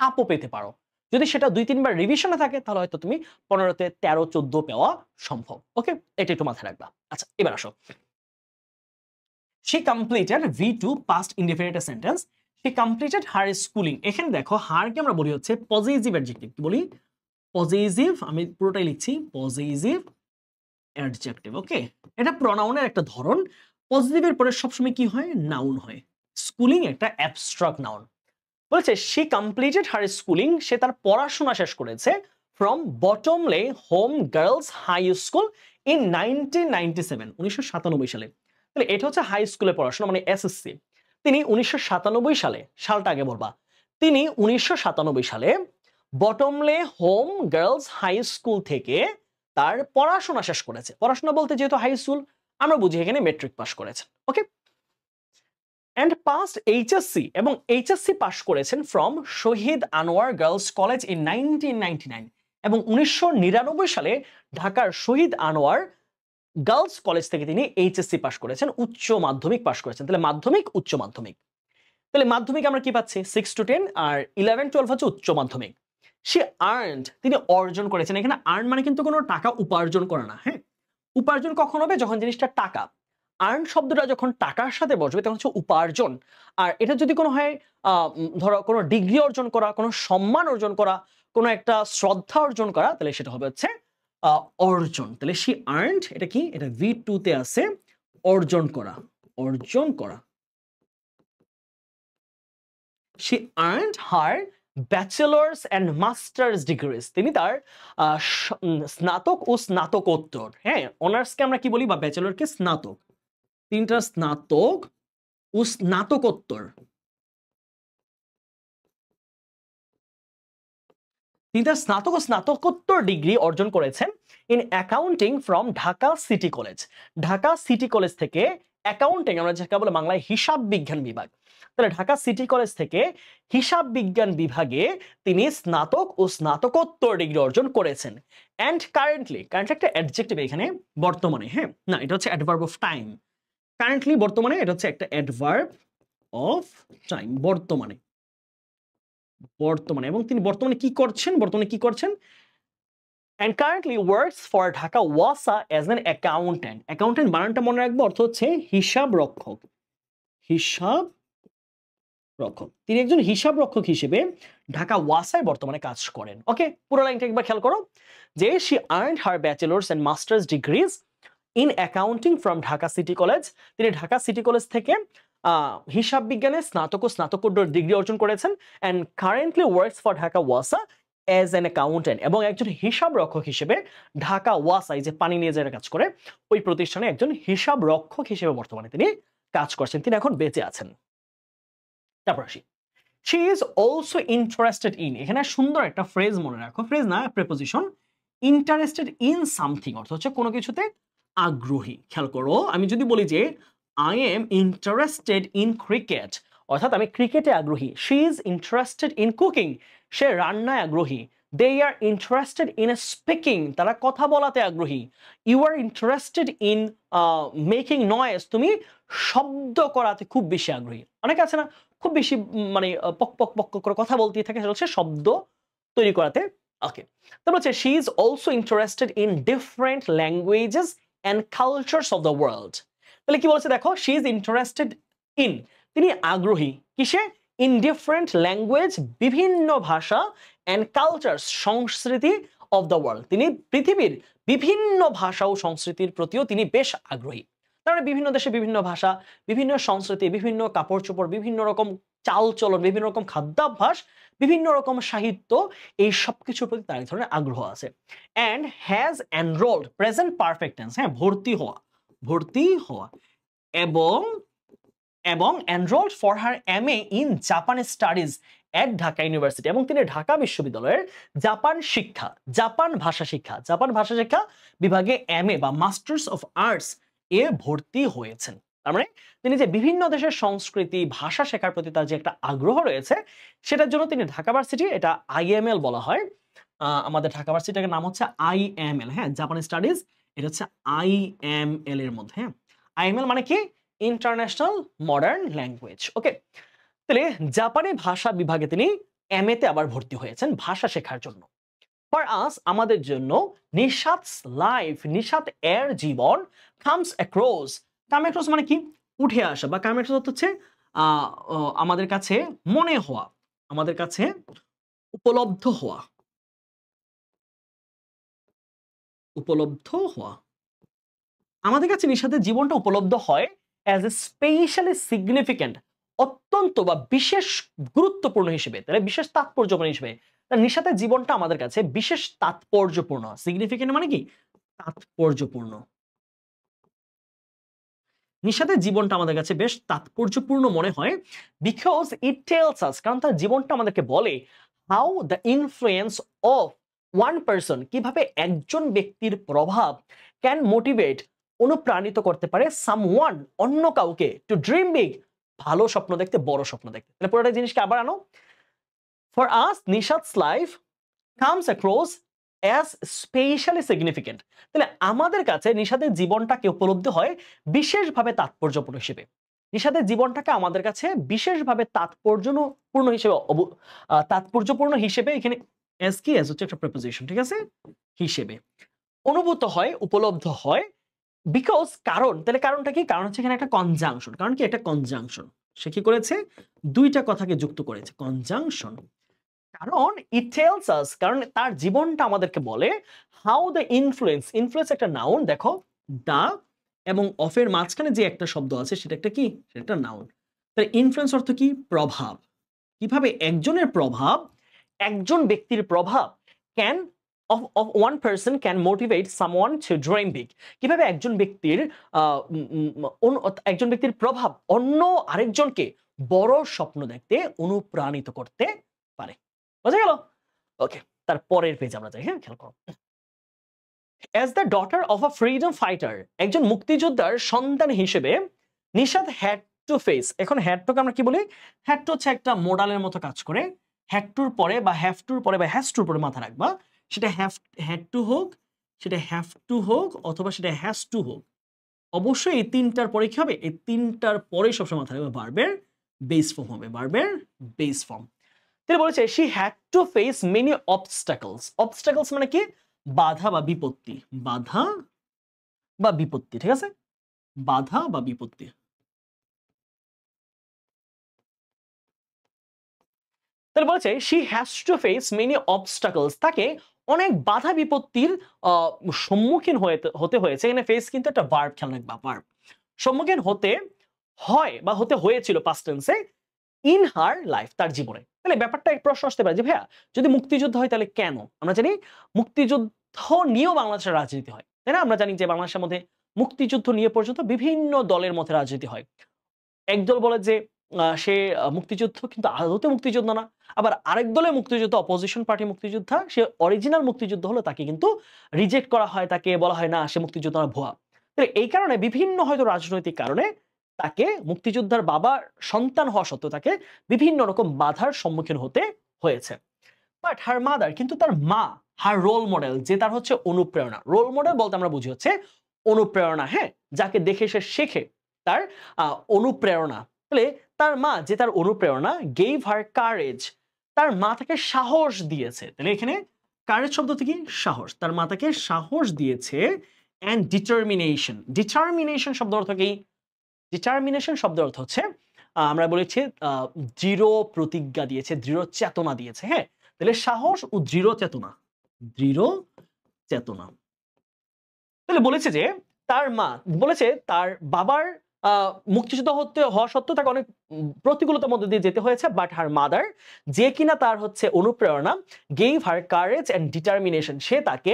আপও পেতে পারো। যদি সেটা 2-3 বার রিভিশনে থাকে তাহলে হয়তো তুমি 15তে 13-14 পাওয়া সম্ভব। ওকে, এটা একটু মাথায় রাখবা। আচ্ছা, এবার আসো, she completed V2 past indefinite sentence, she completed her schooling। এখানে দেখো হারকে আমরা বলি হচ্ছে পজিটিভ অ্যাডজেক্টিভ, কি বলি? পজিটিভ, আমি পুরোটাই লিখছি পজিটিভ অ্যাডজেক্টিভ। ওকে, এটা প্রোনাউনের একটা ধরন। পজিটিভের পরে সবসময় কি হয়? নাউন হয়। স্কুলিং একটা অ্যাবস্ট্রাক্ট নাউন। বলেছে শি কমপ্লিটেড হার স্কুলিং, সে তার পড়াশোনা শেষ করেছে from Bottomley home girls high school in 1997, 1997 সালে। তাহলে এটা হচ্ছে হাই স্কুলে পড়াশোনা, মানে এসএসসি। তিনি 1997 সালে, সালটা আগে বলবা, তিনি 1997 সালে বটমলে হোম গার্লস হাই স্কুল থেকে তার পড়াশোনা শেষ করেছে। পড়াশোনা বলতে যেহেতু হাই স্কুল, আমরা বুঝি এখানে মেট্রিক পাস করেছেন। ওকে, অ্যান্ড পাস্ট এইচএসসি, এবং এইচএসসি পাস করেছেন from Shahid Anwar girls college in 1999, এবং 1999 সালে ঢাকার শহীদ আনোয়ার গার্লস কলেজ থেকে তিনি এইচএসসি পাস করেছেন, উচ্চ মাধ্যমিক পাস করেছেন। তাহলে মাধ্যমিক, উচ্চ মাধ্যমিক। তাহলে মাধ্যমিক আমরা কি পাচ্ছি 6 to 10, আর 11-12 হচ্ছে উচ্চ মাধ্যমিক। সে আর্নড, তিনি অর্জন করেছেন। এখানে আর্ন মানে কিন্তু কোনো টাকা উপার্জন করা না। হ্যাঁ, উপার্জন কখন হবে? যখন জিনিসটা টাকা। আর্ন শব্দটা যখন টাকার সাথে বসবে তখন হচ্ছে উপার্জন। আর এটা যদি কোনো হয় ধরো কোনো ডিগ্রি অর্জন করা, কোনো সম্মান অর্জন করা, কোনো একটা শ্রদ্ধা অর্জন করা, তাহলে সেটা হবে হচ্ছে অর্জন। তাহলে সি আর্নড, এটা কি? এটা V2 তে আছে, অর্জন করা, অর্জন করা। She earned her bachelor's and master's degrees. তিনি তার স্নাতক ও স্নাতকোত্তর, হ্যাঁ, অনার্সকে আমরা কি বলি, বা ব্যাচেলরকে স্নাতক, তিনটা স্নাতক ও স্নাতকোত্তর, তিনি তার স্নাতক ও স্নাতকোত্তর ডিগ্রি অর্জন করেছেন in accounting from Dhaka city college. Dhaka city college থেকে অ্যাকাউন্টিং, আমরা যাকে বলে বাংলায় হিসাব বিজ্ঞান বিভাগ, তাহলে ঢাকা সিটি কলেজ থেকে হিসাব বিজ্ঞান বিভাগে তিনি স্নাতক ও স্নাতকোত্তর ডিগ্রি অর্জন করেছেন। অ্যান্ড কারেন্টলি, কারেন্টলি একটা অ্যাডজেক্টিভ এখানে, বর্তমানে, হ্যাঁ, না এটা হচ্ছে অ্যাডভার্ব অফ টাইম। কারেন্টলি বর্তমানে, এটা হচ্ছে একটা অ্যাডভার্ব অফ টাইম, বর্তমানে, বর্তমানে। এবং তিনি বর্তমানে কি করছেন? বর্তমানে কি করছেন? And currently works for Dhaka Wasa as an accountant. Accountant বানানটা মনে রাখবো, অর্থ হচ্ছে হিসাব রক্ষক, হিসাব রক্ষক। তিনি একজন হিসাব রক্ষক হিসেবে ঢাকা ওয়াসায় বর্তমানে কাজ করেন। ওকে, পুরো লাইনটা একবার খেয়াল করো যে she earned her bachelor's and master's degrees in accounting from Dhaka City College. তিনি ঢাকা সিটি কলেজ থেকে হিসাব বিজ্ঞানে স্নাতক ও স্নাতকোত্তর ডিগ্রি অর্জন করেছেন, and currently works for Dhaka Wasa as an accountant, এবং একজন হিসাব রক্ষক হিসেবে ঢাকা ওয়াসা, যে পানি নিয়ে যারা কাজ করে ওই প্রতিষ্ঠানে একজন হিসাব রক্ষক হিসেবে বর্তমানে তিনি কাজ করছেন। তিনি এখন বেঁচে আছেন। তারপর আসি, she is also interested in, এখানে সুন্দর একটা ফ্রেজ মনে রাখো, ফ্রেজ না প্রেপোজিশন, ইন্টারেস্টেড ইন সামথিং অর্থ হচ্ছে কোনো কিছুতে আগ্রহী। খেয়াল করো, আমি যদি বলি যে I am interested in cricket, অর্থাৎ আমি ক্রিকেটে আগ্রহী। she is interested in cooking, সে রান্নায় আগ্রহী। they are interested in speaking, তারা কথা বলাতে আগ্রহী। you are interested in making noise, তুমি শব্দ করাতে খুব বেশি আগ্রহী। অনেকে আছে না খুব বেশি মানে পক পক পক করে কথা বলতেই থাকে, সেটা হচ্ছে শব্দ তৈরি করাতে। ওকে, তারপর হচ্ছে she is also interested in different languages and cultures of the world. তাহলে কি বলছে দেখো, she is interested in, তিনি আগ্রহী কিসে? in different language, বিভিন্ন ভাষা, and cultures, সংস্কৃতি of the world, তিনি পৃথিবীর বিভিন্ন ভাষা ও সংস্কৃতির প্রতিও তিনি বেশ আগ্রহী। তার মানে বিভিন্ন দেশে বিভিন্ন ভাষা, বিভিন্ন সংস্কৃতি, বিভিন্ন কাপড় চোপড়, বিভিন্ন রকম চাল চলন, বিভিন্ন রকম খাদ্যাভ্যাস, বিভিন্ন রকম সাহিত্য, এই সব কিছুর প্রতি তার এক ধরনের আগ্রহ আছে। and has enrolled, present perfect tense, হ্যাঁ, ভর্তি হওয়া, ভর্তি হওয়া, এবং enrolled for her MA in Japanese studies at Dhaka University, এবং তিনি ঢাকা বিশ্ববিদ্যালয়ের জাপান ভাষা শিক্ষা বিভাগে MA বা মাস্টার্স অফ আর্টস এ ভর্তি হয়েছেন। তার মানে তিনি যে বিভিন্ন দেশের সংস্কৃতি, ভাষা শেখার প্রতি তার যে একটা আগ্রহ রয়েছে, সেটার জন্য তিনি ঢাকা ভার্সিটি, এটা IML বলা হয়, আমাদের ঢাকা ভার্সিটির নাম হচ্ছে IML, হ্যাঁ, জাপানি স্টাডিজ, এটা হচ্ছে IML এর মধ্যে। হ্যাঁ, IML মানে কি? International modern language. ওকে, তাহলে জাপানি ভাষা বিভাগে তিনি MA তে আবার ভর্তি হয়েছেন ভাষা শেখার জন্য। ফর আস, আমাদের জন্য, নিশাতস লাইফ, নিশাত এর জীবন, কামস অ্যাক্রস, কাম অ্যাক্রস মানে কি? উঠে আসা, বা কাম অ্যাক্রস হচ্ছে আমাদের কাছে মনে হওয়া, আমাদের কাছে উপলব্ধ হওয়া, উপলব্ধ হওয়া। আমাদের কাছে নিশাতের জীবনটা উপলব্ধ হয় অ্যাজ এ স্পেশালি সিগনিফিক্যান্ট, অত্যন্ত বা বিশেষ গুরুত্বপূর্ণ হিসেবে, তাহলে বিশেষ তাৎপর্যপূর্ণ হিসেবে। নিশাতের জীবনটা আমাদের কাছে বিশেষ তাৎপর্যপূর্ণ, সিগনিফিক্যান্ট মানে কি? তাৎপর্যপূর্ণ। নিশাতের জীবনটা আমাদের কাছে বেশ তাৎপর্যপূর্ণ মনে হয়, বিকজ ইট টেলস আস, কারণ তার জীবনটা আমাদেরকে বলে, how the influence of one person, কিভাবে একজন ব্যক্তির প্রভাব ক্যান মোটিভেট, অনুপ্রাণিত করতে পারে সামওয়ান, অন্য কাউকে, টু ড্রিম বিগ, ভালো স্বপ্ন দেখতে, বড় স্বপ্ন দেখতে। তাহলে পুরোটা জিনিসকে আবার আনো। For us Nishat's life comes across as specially significant. তাহলে আমাদের কাছে নিশাদের জীবনটাকে উপলব্ধ হয় বিশেষভাবে তাৎপর্যপূর্ণ হিসেবে। নিশাদের জীবনটাকে আমাদের কাছে বিশেষভাবে তাৎপর্যপূর্ণ হিসেবে এখানে এস কি এস হচ্ছে একটা প্রিপোজিশন, ঠিক আছে, হিসেবে অনুভূত হয়, উপলব্ধ হয়। বিকজ কারণ, তাহলে কারণটা কি? কারণ হচ্ছে এখানে একটা কনজাংশন। কারণ কি? এটা কনজাংশন। সে কি করেছে? দুইটা কথাকে যুক্ত করেছে, কনজাংশন। কারণ ইট টেলস আস, কারণ তার জীবনটা আমাদেরকে বলে হাউ দ্য ইনফ্লুয়েন্স, ইনফ্লুয়েন্স একটা নাউন, দেখো দা এবং অফের মাঝখানে যে একটা শব্দ আছে সেটা একটা কি? সেটা একটা নাউন। তাহলে ইনফ্লুয়েন্স অর্থ কি? প্রভাব। কিভাবে একজনের প্রভাব, একজন ব্যক্তির প্রভাব can of one person can motivate someone to dream big, কিভাবে একজন ব্যক্তির প্রভাব অন্য আরেকজনকে বড় স্বপ্ন দেখতে অনুপ্রাণিত করতে পারে। বুঝা গেল? ওকে, তার পরের পেজ আমরা যাই। হ্যাঁ, খেয়াল করো। As the daughter of a freedom fighter, একজন মুক্তিযোদ্ধার সন্তান হিসেবে নিশাদ হ্যাড টু ফেস, এখন হ্যাড টুকে আমরা কি বলি? হ্যাড টু হচ্ছে একটা মোডালের মতো কাজ করে। হ্যাড টুর পরে বা হ্যাভ টুর পরে বা হ্যাজ টুর পরে মাথা রাখবা। সেটা হ্যাড টু হোক, সেটা হ্যাভ টু হোক, অথবা সেটা হ্যাজ টু হোক, অবশ্যই এই তিনটার পরে কি হবে? এই তিনটার পরে সবসময় মাথা রাখবে ভার্বের বেস ফর্ম হবে, ভার্বের বেস ফর্ম। তিনি বলেছে she had to face many obstacles. Obstacles মানে কি? বাধা বা বিপত্তি, বাধা বা বিপত্তি, ঠিক আছে, বাধা বা বিপত্তি। তাহলে বলেছে she has to face many obstacles, তাকে অনেক বাধা বিপত্তির সম্মুখীন হতে হয়েছে। এখানে ফেস কিন্তু একটা ভার্ব, খেয়াল রাখবা, ভার্ব। সম্মুখীন হতে হয় বা হতে হয়েছিল পাস্ট টেন্সে, ইন হার লাইফ, তার জীবনে। তাহলে ব্যাপারটা এক প্রশ্ন আসতে পারে যে ভাইয়া যদি মুক্তিযুদ্ধ হয় তাহলে কেন? আমরা জানি মুক্তিযুদ্ধ নিয়েও বাংলাদেশের রাজনীতি হয়, তাই না? আমরা জানি যে বাংলাদেশের মধ্যে মুক্তিযুদ্ধ নিয়ে পর্যন্ত বিভিন্ন দলের মধ্যে রাজনীতি হয়। একদল বলে যে সে মুক্তিযুদ্ধ কিন্তু আদতে মুক্তিযুদ্ধ না, আবার আরেক দলের মুক্তিযুদ্ধ, অপোজিশন পার্টি মুক্তিযোদ্ধা, সে অরিজিনাল মুক্তিযুদ্ধ হলো তাকে কিন্তু রিজেক্ট করা হয়, তাকে বলা হয় না সে মুক্তিযুদ্ধ না, ভুয়া। তাহলে এই কারণে বিভিন্ন হয়তো রাজনৈতিক কারণে তাকে, মুক্তিযোদ্ধার বাবার সন্তান হওয়া সত্ত্বেও তাকে বিভিন্ন রকম বাধার সম্মুখীন হতে হয়েছে। বাট হার মাদার, কিন্তু তার মা, হার রোল মডেল, যে তার হচ্ছে অনুপ্রেরণা। রোল মডেল বলতে আমরা বুঝি হচ্ছে অনুপ্রেরণা, হ্যাঁ, যাকে দেখে সে শেখে, তার অনুপ্রেরণা। তাহলে তার মা যে তার অনুপ্রেরণা, গেভ হার কারেজ, তার মা তাকে সাহস দিয়েছে। তাহলে এখানে কারেজ শব্দ থেকে সাহস, তার মা তাকে সাহস দিয়েছে। অ্যান্ড ডিটারমিনেশন, ডিটারমিনেশন শব্দ অর্থ কি? ডিটারমিনেশন শব্দের অর্থ হচ্ছে আমরা বলেছি দৃঢ় প্রতিজ্ঞা দিয়েছে, দৃঢ় চেতনা দিয়েছে। হ্যাঁ, তাহলে সাহস ও দৃঢ় চেতনা, দৃঢ় চেতনা। তাহলে বলেছে যে তার মা বলেছে তার বাবার মুক্তিযুদ্ধ হওয়া সত্ত্বেও তাকে অনেক প্রতিকূলতার মধ্যে দিয়ে যেতে হয়েছে, বাট হার মাদার, যে কিনা তার হচ্ছে অনুপ্রেরণা, gave her courage and determination, সে তাকে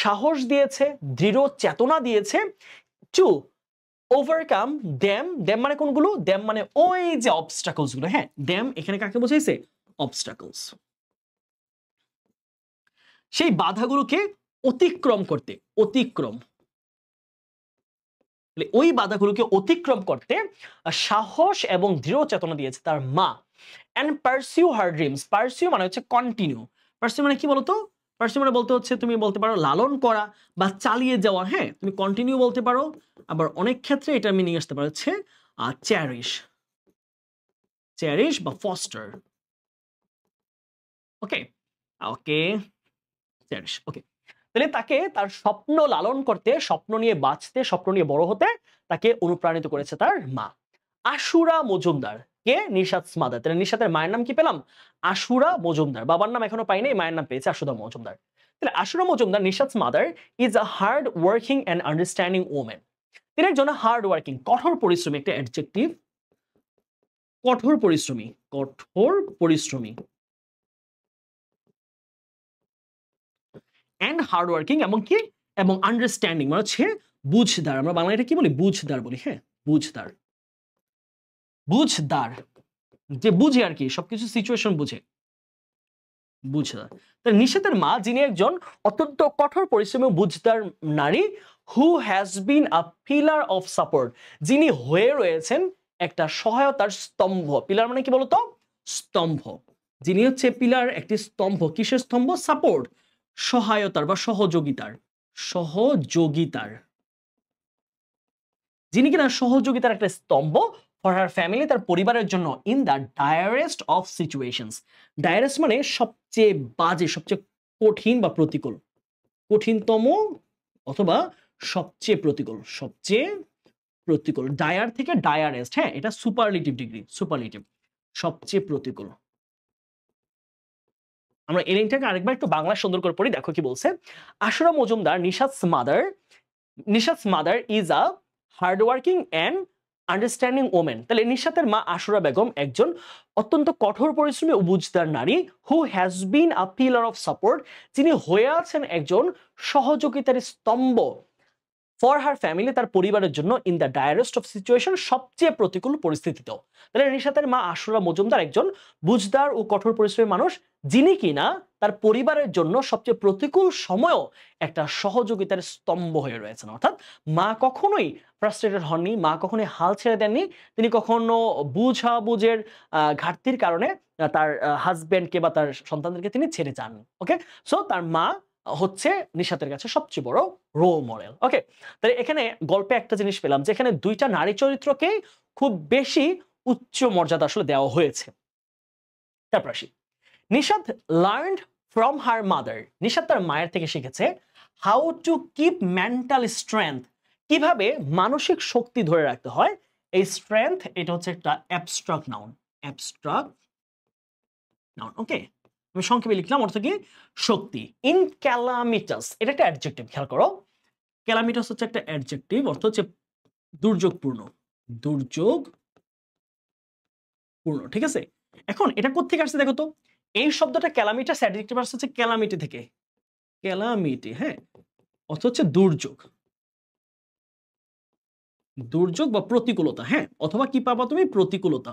সাহস দিয়েছে, দৃঢ় চেতনা দিয়েছে, টু ওভারকাম দ্যাম। দ্যাম মানে কোনগুলো? দ্যাম মানে ওই যে অবস্টাকলস গুলো। হ্যাঁ, দ্যাম এখানে কাকে বোঝাইছে? অবস্টাকলস। সেই বাধাগুলোকে অতিক্রম করতে, অতিক্রম, ওই বাধাগুলোকে অতিক্রম করতে সাহস এবং দৃঢ় চেতনা দিয়েছে তার মা। And pursue her dreams, pursue মানে হচ্ছে কন্টিনিউ, পারসিউ মানে কি বলতো? পারসিউ মানে বলতে হচ্ছে তুমি বলতে পারো লালন করা বা চালিয়ে যাওয়া। হ্যাঁ, তুমি কন্টিনিউ বলতে পারো, আবার অনেক ক্ষেত্রে এটার মিনিং আসতে পারে হচ্ছে চ্যারিশ, চ্যারিশ বা ফস্টার। ওকে, ওকে, চ্যারিশ। ওকে, তাহলে তাকে তার স্বপ্ন লালন করতে, স্বপ্ন নিয়ে বাঁচতে, স্বপ্ন নিয়ে বড় হতে তাকে অনুপ্রাণিত করেছে তার মা। আশুরা মজুমদার, কে? নিশাদস মাদার। তাহলে নিশাদের মায়ের নাম কি পেলাম? আশুরা মজুমদার। বাবার নাম এখনো পাইনি, মায়ের নাম পেয়েছে আশুরা মজুমদার। তাহলে Ashura Majumdar, Nishat's mother, is a hard working and understanding women. তিনি একজন হার্ড ওয়ার্কিং, কঠোর পরিশ্রমী, একটা অ্যাডজেক্টিভ, কঠোর পরিশ্রমী, কঠোর পরিশ্রমী অ্যান্ড হার্ড ওয়ার্কিং, এবং কি? এবং আন্ডারস্ট্যান্ডিং মানে হচ্ছে বুঝদার। আমরা বাংলা এটা কি বলি? বুঝদার বলি। হ্যাঁ, বুঝদার, বুঝদার, যে বুঝে আর কি, সবকিছু সিচুয়েশন বুঝে। বুঝদার। তো নিশাতের মা যিনি একজন অত্যন্ত কঠোর পরিশ্রমী ও বুঝদার নারী, হু has bin a pillar of support, যিনি হয়ে রয়েছেন একটা সহায়তার স্তম্ভ। পিলার মানে কি বলতো? স্তম্ভ। যিনি হচ্ছে পিলার, একটি স্তম্ভ। কিসের স্তম্ভ? সাপোর্ট, সহায়তার বা সহযোগিতার। সহযোগিতার, যিনি কিনা সহযোগিতার একটা স্তম্ভ ফর হার ফ্যামিলি, তার পরিবারের জন্য, ইন দ্য ডায়ারেস্ট অফ সিচুয়েশনস। ডায়ারেস্ট মানে সবচেয়ে বাজে, সবচেয়ে কঠিন বা প্রতিকূল, কঠিনতম অথবা সবচেয়ে প্রতিকূল, সবচেয়ে প্রতিকূল। ডায়ার থেকে ডায়ারেস্ট, হ্যাঁ এটা সুপারলেটিভ ডিগ্রি, সুপারলেটিভ, সবচেয়ে প্রতিকূল। আমরা এই লাইনটাকে আরেকবার একটু বাংলা সুন্দর করে পড়ি, দেখো কি বলছে। Ashura Majumdar, Nishat's mother is a hardworking and understanding women. তাহলে নিশাতের মা আশুরা বেগম একজন অত্যন্ত কঠোর পরিশ্রমী ও বুঝদার নারী, হু has bin a pillar of support, যিনি হয়ে আছেন একজন সহযোগিতার স্তম্ভ, ফর হার ফ্যামিলি, তার পরিবারের জন্য, ইন দ্য ডায়ারেস্ট অফ সিচুয়েশন, সবচেয়ে প্রতিকূল পরিস্থিতিতেও। তাহলে নিশাতের মা আশুরা মজুমদার একজন বুঝদার ও কঠোর পরিশ্রমী মানুষ, যিনি কিনা তার পরিবারের জন্য সবচেয়ে প্রতিকূল সময়ও একটা সহযোগিতার স্তম্ভ হয়ে রয়েছেন। অর্থাৎ মা কখনোই ফ্রাস্ট্রেটেড হননি, মা কখনোই হাল ছেড়ে দেননি, তিনি কখনো বুঝের ঘাটতির কারণে তার হাজবেন্ডকে বা তার সন্তানদেরকে তিনি ছেড়ে যান। ওকে, সো তার মা হচ্ছে নিশাতের কাছে সবচেয়ে বড় রোল মডেল। ওকে, তাহলে এখানে গল্পে একটা জিনিস পেলাম যে এখানে দুইটা নারী চরিত্রকে খুব বেশি উচ্চ মর্যাদা আসলে দেওয়া হয়েছে। তারপর আসি, Nishat learned from her mother, Nishat তার মায়ের থেকে শিখেছে how to keep mental strength, কিভাবে মানসিক শক্তি ধরে রাখতে হয়। এই স্ট্রেংথ এটা হচ্ছে একটা অ্যাবস্ট্রাক্ট নাউন, অ্যাবস্ট্রাক্ট নাউন। ওকে, আমি সংক্ষেপে লিখলাম, অর্থ কি? শক্তি। ইন ক্যালামিটাস, এটা একটা অ্যাডজেক্টিভ, খেয়াল করো। ক্যালামিটাস হচ্ছে একটা অ্যাডজেক্টিভ, অর্থ হচ্ছে দুর্যোগপূর্ণ, দুর্যোগপূর্ণ, ঠিক আছে। এখন এটা কোত্থেকে আসছে দেখো তো, এই শব্দটা ক্যালামিটাস অ্যাডজেক্টিভ আসছে হচ্ছে ক্যালামিটি থেকে, ক্যালামিটি, হ্যাঁ, অর্থ হচ্ছে দুর্যোগ, দুর্যোগ বা প্রতিকূলতা, হ্যাঁ, অথবা কি পাবা তুমি? প্রতিকূলতা,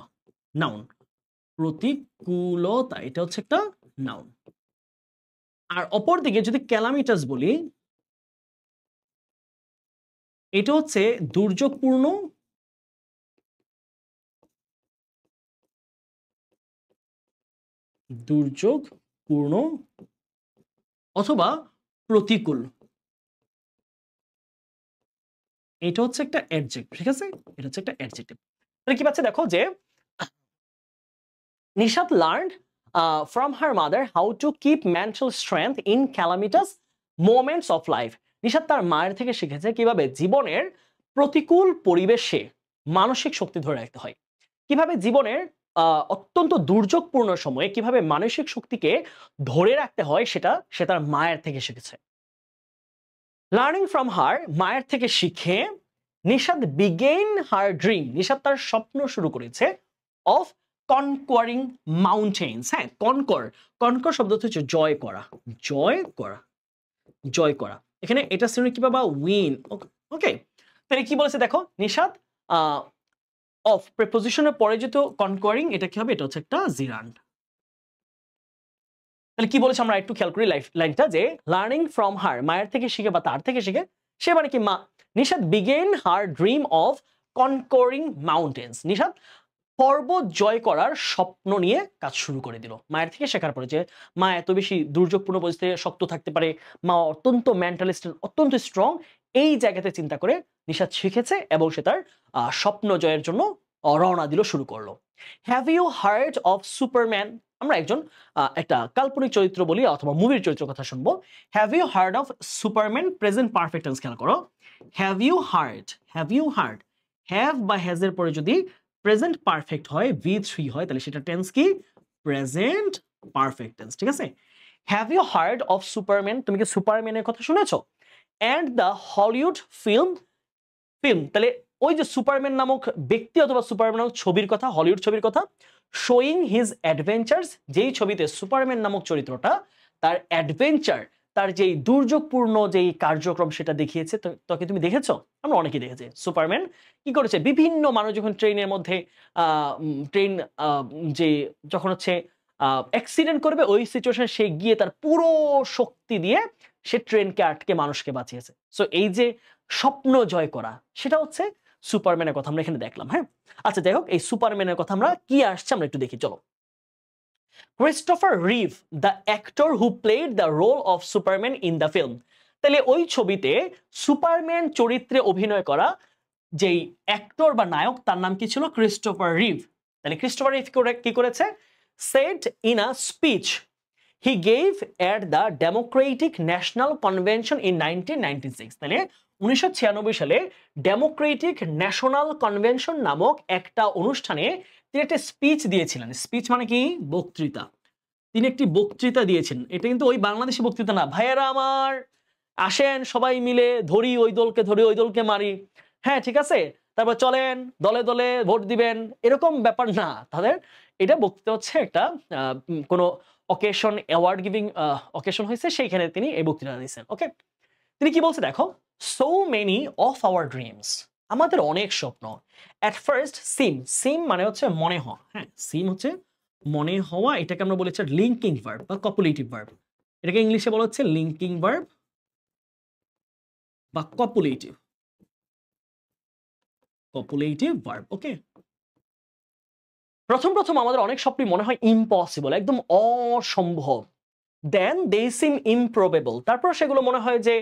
নাউন, প্রতিকূলতা, এটা হচ্ছে একটা নাউন। আর অপরদিকে যদি ক্যালামিটাস বলি, এটা হচ্ছে দুর্যোগপূর্ণ, দুর্যোগপূর্ণ অথবা প্রতিকূল, এটা হচ্ছে একটা অ্যাডজেক্টিভ, ঠিক আছে, এটা হচ্ছে একটা অ্যাডজেক্টিভ। তাহলে কি পাচ্ছে দেখো যে Nishat learned from her mother how to keep mental strength in calamitous moments of life. Nishat তার মায়ের থেকে শিখেছে কিভাবে জীবনের প্রতিকূল পরিবেশে মানসিক শক্তি ধরে রাখতে হয়, কিভাবে জীবনের অত্যন্ত দুর্যোগপূর্ণ সময়ে কিভাবে মানসিক শক্তিকে ধরে রাখতে হয়, সেটা সে তার মায়ের থেকে শিখেছে। লার্নিং ফ্রম হার, মায়ের থেকে শিখে নিশাত বিগেইন হার ড্রিম, নিশাত তার স্বপ্ন শুরু করেছে অফ কনকোয়ারিং মাউন্টেন্স। হ্যাঁ, কনকর শব্দ হচ্ছে জয় করা, জয় করা, জয় করা। এখানে এটা শ্রেণী কি পাবা? উইন। ওকে, তাহলে কি বলেছে দেখো, নিশাত অফ প্রিপোজিশনের পরে যেহেতু কনকোয়ারিং, এটা কি হবে? এটা হচ্ছে একটা জিরান্ড। তাহলে কি বলেছে আমরা একটু খেয়াল করি লাইনটা, যে লার্নিং ফ্রম হার, মায়ের থেকে শিখে বা তার থেকে শিখে, সে মানে কি মা, Nishat began her dream of conquering mountains, Nishat পর্বত জয় করার স্বপ্ন নিয়ে কাজ শুরু করে দিল মায়ের থেকে শেখার পরে, যে মা এত বেশি দুর্যোগপূর্ণ পরিস্থিতিতে শক্ত থাকতে পারে, মা অত্যন্ত মেন্টালিস্ট, অত্যন্ত স্ট্রং, এই জায়গাতে চিন্তা করে নিশাত শিখেছে এবং সে তার স্বপ্ন জয়ের জন্য রওনা দিল, শুরু করলো। Have you heard of Superman, আমরা একজন একটা কাল্পনিক চরিত্র বলি অথবা মুভির চরিত্রের কথা শুনবো। Have you heard of Superman, present perfect tense খেয়াল করো। Have you heard, have you heard, have বা হ্যাজ এর পরে যদি প্রেজেন্ট পারফেক্ট হয়, V3 হয়, তাহলে সেটা টেন্স কি? প্রেজেন্ট পারফেক্ট টেন্স, ঠিক আছে। Have you heard of Superman, তুমি কি সুপারম্যানের কথা শুনেছো? অ্যান্ড দ্য হলিউড ফিল্ম, তাহলে ওই যে সুপারম্যান নামক ব্যক্তি অথবা সুপারম্যান নামক ছবির কথা, হলিউড ছবির কথা, শোয়িং হিজ অ্যাডভেঞ্চার্স, যেই ছবিতে সুপারম্যান নামক চরিত্রটা তার অ্যাডভেঞ্চার, তার যেই দুর্যোগপূর্ণ যেই কার্যক্রম সেটা দেখিয়েছে, তোকে তুমি দেখেছো? আমরা অনেকেই দেখেছি। সুপারম্যান কি করেছে? বিভিন্ন মানুষ যখন ট্রেনের মধ্যে ট্রেন যে যখন হচ্ছে অ্যাক্সিডেন্ট করবে, ওই সিচুয়েশনে সে গিয়ে তার পুরো শক্তি দিয়ে সে ট্রেনকে আটকে মানুষকে বাঁচিয়েছে। সো এই যে স্বপ্ন জয় করা, সেটা হচ্ছে সুপারম্যানের কথা আমরা এখানে দেখলাম। হ্যাঁ, আচ্ছা যাই হোক, এই সুপারম্যানের কথা আমরা কি আসছে আমরা একটু দেখি চলো। Christopher Reeve, the actor who played the role of Superman in the film. তাহলে ওই ছবিতে সুপারম্যান চরিত্রে অভিনয় করা যেই অ্যাক্টর বা নায়ক, তার নাম কি ছিল? Christopher Reeve. তাহলে ক্রিস্টোফার রিভ কি করেছে? Said in a speech he gave at the Democratic national convention in 1996। তাহলে 1996 সালে ডেমোক্রেটিক ন্যাশনাল কনভেনশন নামক একটা অনুষ্ঠানে তিনি একটা স্পিচ দিয়েছিলেন। স্পিচ মানে কি? বক্তৃতা। তিনি একটি বক্তৃতা দিয়েছেন। এটা কিন্তু ওই বাংলাদেশি বক্তৃতা না, ভাইয়েরা আমার আসেন সবাই মিলে ধরি ওই দলকে, ধরি ওই দলকে মারি, হ্যাঁ ঠিক আছে, তারপর চলেন দলে দলে ভোট দিবেন, এরকম ব্যাপার না তাদের। এটা বক্তৃতা হচ্ছে একটা কোনো অকেশন, অ্যাওয়ার্ড গিভিং অকেশন হয়েছে, সেইখানে তিনি এই বক্তৃতা দিয়েছেন। ওকে, তিনি কি বলছে দেখো, so many of our dreams, আমাদের অনেক স্বপ্ন, অ্যাট ফার্স্ট সিম মানে হচ্ছে মনে হওয়া। হ্যাঁ, সিম হচ্ছে মনে হওয়া, এটাকে আমরা বলেছি লিঙ্কিং ভার্ব বা কপুলেটিভ ভার্ব। এটাকে ইংলিশে বলা হচ্ছে লিঙ্কিং ভার্ব বা কপুলেটিভ ভার্ব। ওকে, প্রথম আমাদের অনেক স্বপ্নই মনে হয় ইম্পসিবল, একদম অসম্ভব। দেন দে সিম ইমপ্রবেবল, তারপর সেগুলো মনে হয় যে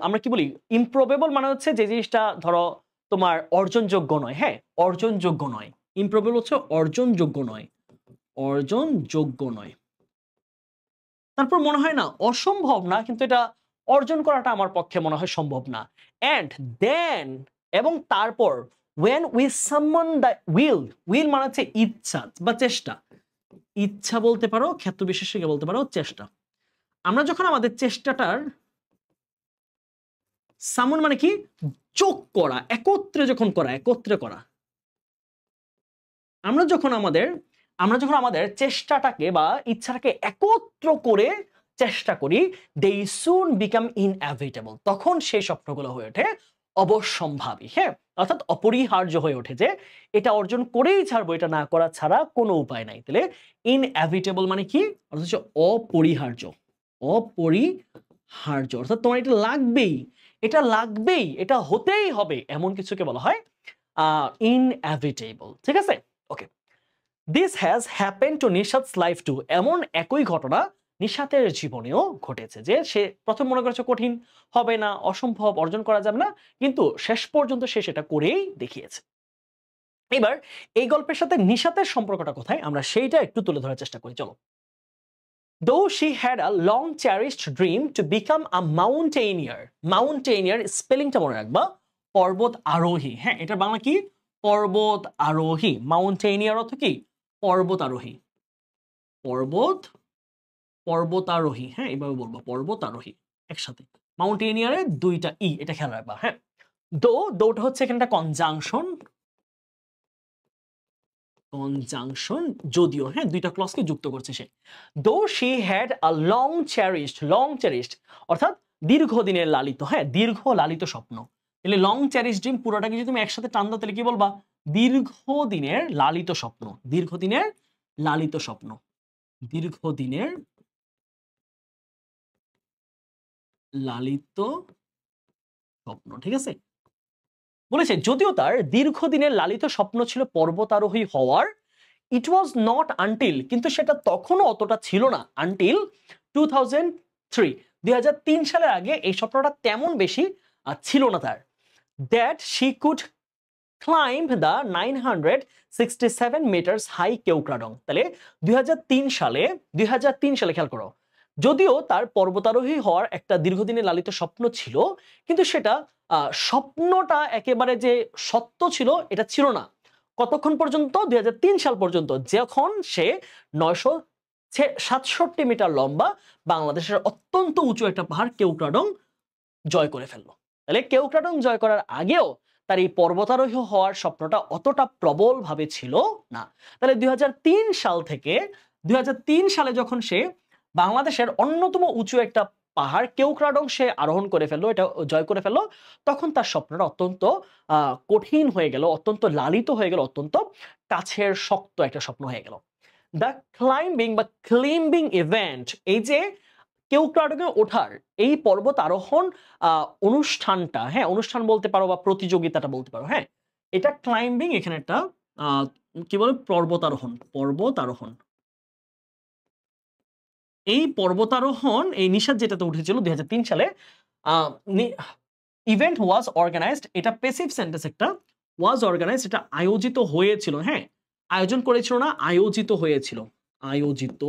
আমরা কি বলি, ইমপ্রবেবল মানে হচ্ছে যে জিনিসটা ধরো তোমার অর্জনযোগ্য নয়। হ্যাঁ, অর্জনযোগ্য নয়। ইমপ্রবেবল হচ্ছে অর্জনযোগ্য নয়, অর্জনযোগ্য নয়। তারপর মনে হয় না অসম্ভব না, কিন্তু এটা অর্জন করাটা আমার পক্ষে মনে হয় সম্ভব না। অ্যান্ড দেন, এবং তারপর, when we summon the will মানে হচ্ছে ইচ্ছা বা চেষ্টা, ইচ্ছা বলতে পারো, ক্ষেত্র বিশেষকে বলতে পারো চেষ্টা। আমরা যখন আমাদের চেষ্টাটার, সামন মানে কি? যোগ করা, একত্রে করা। আমরা যখন আমাদের চেষ্টাটাকে বা ইচ্ছাটাকে একত্র করে চেষ্টা করি, they soon become inevitable, তখন সেই স্বপ্নগুলো হয়ে ওঠে অবশ্যম্ভাবী। হ্যাঁ, অর্থাৎ অপরিহার্য হয়ে ওঠে, যে এটা অর্জন করেই ছাড়বো, এটা না করা ছাড়া কোনো উপায় নাই। তাহলে ইনএভিটেবল মানে কি? অর্থাৎ অপরিহার্য, অর্থাৎ তোমার এটা লাগবেই, এটা হতেই হবে, এমন কিছুকে বলা হয় ইনএভিটেবল। ঠিক আছে, okay. This has happen to Nishat's life too, এমন একই ঘটনা নিশাতের জীবনেও ঘটেছে, যে সে প্রথম মনে করেছে কঠিন হবে না, অসম্ভব, অর্জন করা যাবে না, কিন্তু শেষ পর্যন্ত সে সেটা করেই দেখিয়েছে। এবার এই গল্পের সাথে নিশাতের সম্পর্কটা কোথায়, আমরা সেইটা একটু তুলে ধরার চেষ্টা করি। চলো। Though she had a long cherished dream to become a mountaineer স্পেলিংটা মনে রাখবা, পর্বত আরোহী। হ্যাঁ, এটার বাংলা কি? পর্বত আরোহী। মাউন্টেনিয়ার অর্থ কি? পর্বত আরোহী, পর্বত আরোহী। হ্যাঁ, এইভাবে বলবো, পর্বত আরোহী একসাথে। মাউন্টেনিয়ারে দুইটা ই, এটা খেয়াল রাখবা। হ্যাঁ, দোটা হচ্ছে এখানটা কনজাংশন, যদিও, হ্যাঁ, দুইটা ক্লজকে যুক্ত করছে সে। Though she had a long cherished অর্থাৎ দীর্ঘদিনের লালিত, হ্যাঁ, দীর্ঘ লালিত স্বপ্ন। তাহলে লং চেরিশড ড্রিম পুরোটাকে যদি তুমি একসাথে টান দাও, তাহলে কি বলবা? দীর্ঘদিনের লালিত স্বপ্ন, দীর্ঘদিনের লালিত স্বপ্ন, দীর্ঘদিনের লালিত স্বপ্ন। ঠিক আছে, বলেছে যদিও তার দীর্ঘদিনের লালিত স্বপ্ন ছিল পর্বতারোহী হওয়ার, ইট ওয়াজ নট আনটিল, কিন্তু সেটা তখনও অতটা ছিল না, আনটিল 2003 সালের আগে এই স্বপ্নটা তেমন বেশি ছিল না তার, that she could climb the 967 metres high Keokradong. তাহলে 2003 সালে খেয়াল করো, যদিও তার পর্বতারোহী হওয়ার একটা দীর্ঘদিনের লালিত স্বপ্ন ছিল, কিন্তু সেটা স্বপ্নটা একেবারে যে সত্য ছিল এটা ছিল না। কতক্ষণ পর্যন্ত? 2003 সাল পর্যন্ত, যখন সে 967 মিটার লম্বা বাংলাদেশের অত্যন্ত উঁচু একটা পাহাড় কেওক্রাডং জয় করে ফেললো। তাহলে কেওক্রাডং জয় করার আগেও তার এই পর্বতারোহী হওয়ার স্বপ্নটা অতটা প্রবল ভাবে ছিল না। তাহলে 2003 সাল থেকে 2003 সালে যখন সে বাংলাদেশের অন্যতম উঁচু একটা পাহাড় কেওক্রাডং সে আরোহণ করে ফেললো, এটা জয় করে ফেললো, তখন তার স্বপ্নটা অত্যন্ত কঠিন হয়ে গেল, অত্যন্ত লালিত হয়ে গেল, অত্যন্ত কাছের শক্ত একটা স্বপ্ন হয়ে গেল। দ্য ক্লাইম্বিং বা ক্লাইম্বিং ইভেন্ট, এই যে কেওক্রাডোকে ওঠার এই পর্বত আরোহণ অনুষ্ঠানটা, হ্যাঁ অনুষ্ঠান বলতে পারো বা প্রতিযোগিতাটা বলতে পারো, হ্যাঁ এটা ক্লাইম্বিং, এখানে একটা কি বলে পর্বতারোহণ, পর্বতারোহণ। এই পর্বতারোহণ এই নিশাদ যেটাতে উঠেছিল 2003 সালে, ইভেন্ট ওয়াজ অর্গানাইজড, এটা প্যাসিভ সেন্টেন্স একটা, ওয়াজ অর্গানাইজড এটা আয়োজিত হয়েছিল, হ্যাঁ আয়োজন করেছিল না, আয়োজিত হয়েছিল, আয়োজিত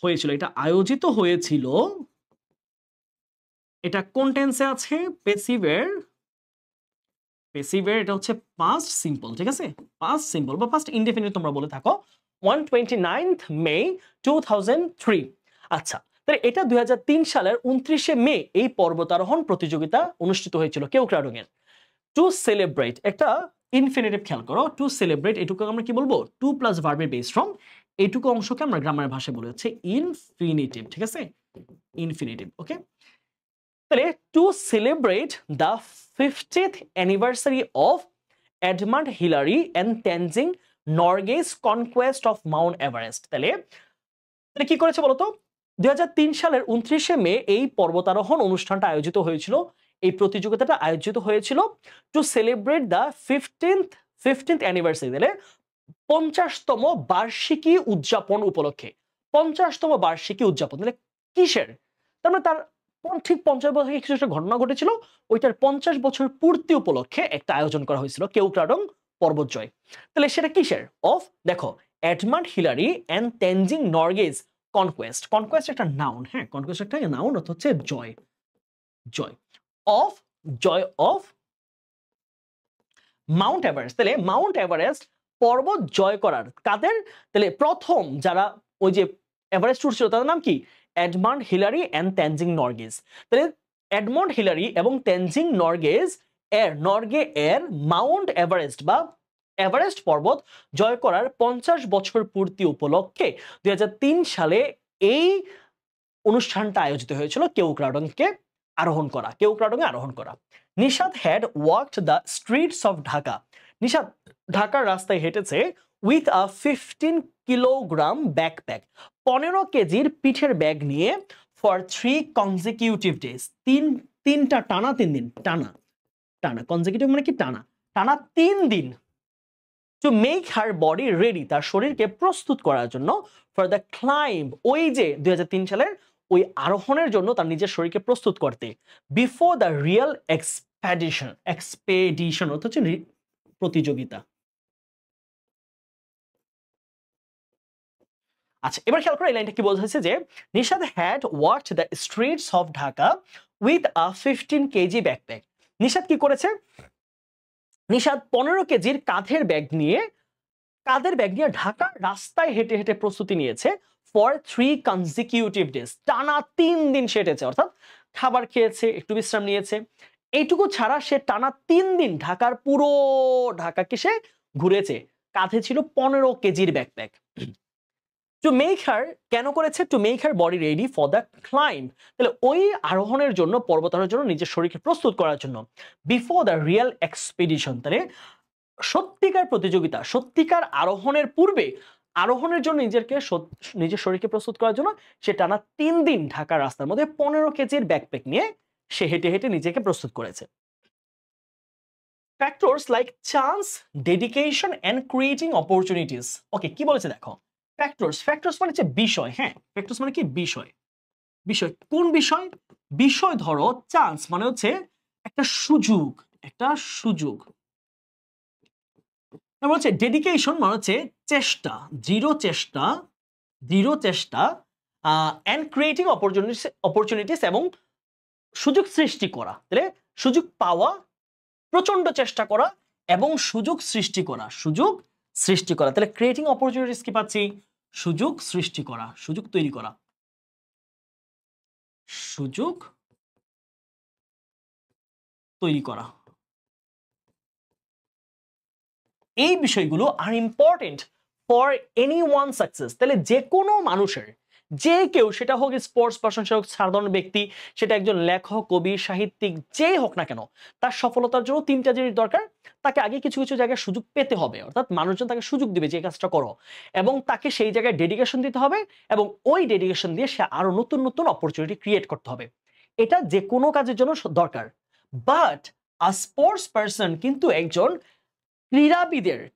হয়েছিল, এটা আয়োজিত হয়েছিল, এটা কোন টেন্সে আছে, প্যাসিভের, প্যাসিভের এটা হচ্ছে পাস্ট সিম্পল, ঠিক আছে পাস্ট সিম্পল বা পাস্ট ইনডেফিনিট তোমরা বলে থাকো, 129th মে 2003। আচ্ছা তাহলে এটা 2003 সালের 29শে মে এই পর্বতারোহণ প্রতিযোগিতা অনুষ্ঠিত হয়েছিল কেওক্রাডোং এর। টু সেলিব্রেট একটা ইনফিনিটিভ, খেয়াল করো, টু সেলিব্রেট এটুকু আমরা কি বলবো, টু প্লাস ভার্বের বেস ফর্ম, এইটুকু অংশকে আমরা গ্রামারের ভাষায় বলে হচ্ছে ইনফিনিটিভ, ঠিক আছে ইনফিনিটিভ, ওকে। তাহলে to celebrate the 50th anniversary of Edmund Hillary and Tenzing Norgay conquest of Mount Everest, তাহলে কি করেছে বলতো, 2003 সালের 29শে মে এই পর্বতারোহণ অনুষ্ঠানটা আয়োজিত হয়েছিল, এই প্রতিযোগিতাটা আয়োজিত হয়েছিল two celebrate the 15th anniversary, তাহলে 50তম বার্ষিকী উদযাপন উপলক্ষে, 50তম বার্ষিকী উদযাপন, তাহলে কিসের, তার মানে তার ঠিক 50 বছর আগে কিছু একটা ঘটনা ঘটেছিল, ওইটার 50 বছর পূর্তি উপলক্ষে একটা আয়োজন করা হয়েছিল কেওক্রাডোং পর্বত জয়। তাহলে সেটা কিসের, অফ দেখো Edmund Hillary and Tenzing Norgay conquest, conquest একটা নাউন, হ্যাঁ কনকোয়েস্ট একটা নাউন, অর্থ হচ্ছে জয়, জয় অফ, জয় অফ মাউন্ট এভারেস্ট, তাহলে মাউন্ট এভারেস্ট পর্বত জয় করার কাদের, তাহলে প্রথম যারা ওই যে এভারেস্ট উঠছিল তাদের নাম কি, এডমান্ড হিলারি অ্যান্ড তেনজিং নরগেস, তাহলে এডমন্ড হিলারি এবং তেনজিং নরগেস এর মাউন্ট এভারেস্ট বা এভারেস্ট পর্বত জয় করার 50 বছর পূর্তি উপলক্ষে 2003 সালে এই অনুষ্ঠানটা আয়োজিত হয়েছিল কেওক্রাডোংকে আরোহণ করা, কেওক্রাডোংয়ে আরোহণ করা। Nishad had walked the streets of Dhaka, Nishad ঢাকার রাস্তায় হেঁটেছে উইথ আ 15 কিলোগ্রাম ব্যাকপ্যাক, 15 কেজির পিঠের ব্যাগ নিয়ে, ফর 3 কনজিকিউটিভ ডেজ, তিনটা টানা 3 দিন, টানা টানা কনজিকিউটিভ মানে কি টানা টানা 3 দিন, to make her body ready, তার শরীরকে প্রস্তুত করার জন্য, ফর দ্য ক্লাইম্ব, ওই যে 2003 সালের ওই আরোহণের জন্য তার নিজের শরীরকে প্রস্তুত করতে, বিফোর দ্য রিয়েল এক্সপেডিশন অর্থ হচ্ছে প্রতিযোগিতা। আচ্ছা এবার খেয়াল করো এই লাইনটা কি বলতে হয়েছে, যে Nishad had walked the streets of Dhaka with a 15 KG backpack, Nishad কি করেছে, নিশাদ 15 কেজির কাঁধের ব্যাগ নিয়ে ঢাকার রাস্তায় হেঁটে হেঁটে প্রস্তুতি নিয়েছে, ফর 3 কনজিকিউটিভ ডেজ, টানা 3 দিন সে হেঁটেছে, অর্থাৎ খাবার খেয়েছে, একটু বিশ্রাম নিয়েছে, এইটুকু ছাড়া সে টানা 3 দিন ঢাকার পুরো ঢাকাকে সে ঘুরেছে, কাঁধে ছিল 15 কেজির ব্যাকপ্যাক। টু মেক হার, কেন করেছে, to make her body ready for the climb, তাহলে ওই আরোহণের জন্য, পর্বতারোহণের জন্য নিজের শরীরকে প্রস্তুত করার জন্য, বিফোর দ্য রিয়েল এক্সপেডিশন, তাহলে সত্যিকার প্রতিযোগিতা, সত্যিকার আরোহণের পূর্বে, আরোহণের জন্য নিজের শরীরকে প্রস্তুত করার জন্য সে টানা 3 দিন ঢাকার রাস্তার মধ্যে 15 কেজির ব্যাকপ্যাক নিয়ে সে হেঁটে হেঁটে নিজেকে প্রস্তুত করেছে। Factors like chance, dedication and creating opportunities, okay কি বলেছে দেখো, ফ্যাক্টরস মানে হচ্ছে বিষয়, হ্যাঁ ফ্যাক্টরস মানে কি বিষয়, বিষয় কোন বিষয়, বিষয় ধরো চান্স মানে হচ্ছে একটা সুযোগ, একটা সুযোগ, বলছে ডেডিকেশন মানে হচ্ছে চেষ্টা, দৃঢ় চেষ্টা এন্ড ক্রিয়েটিং অপরচুনিটিস এবং সুযোগ সৃষ্টি করা, তাহলে সুযোগ পাওয়া, প্রচন্ড চেষ্টা করা এবং সুযোগ সৃষ্টি করা, তাহলে ক্রিয়েটিং অপরচুনিটিস কি পাচ্ছি, সুযোগ সৃষ্টি করা, সুযোগ তৈরি করা, সুযোগ তৈরি করা, এই বিষয়গুলো আর ইম্পর্টেন্ট ফর এনিওয়ান সাকসেস, তাহলে যে কোনো মানুষের, যে কেউ, সেটা হোক স্পোর্টস পার্সন, সেটা হোক সাধারণ ব্যক্তি, সেটা একজন লেখক, কবি, সাহিত্যিক, যেই হোক না কেন, তার সফলতার জন্য তিনটা জিনিস দরকার। তাকে আগে কিছু কিছু জায়গায় সুযোগ পেতে হবে, অর্থাৎ মানুষজন তাকে সুযোগ দিবে যে কাজটা করো, এবং তাকে সেই জায়গায় ডেডিকেশন দিতে হবে, এবং ওই ডেডিকেশন দিয়ে সে আরো নতুন নতুন অপরচুনিটি ক্রিয়েট করতে হবে। এটা যে কোনো কাজের জন্য দরকার। বাট আ স্পোর্টস পার্সন, কিন্তু একজন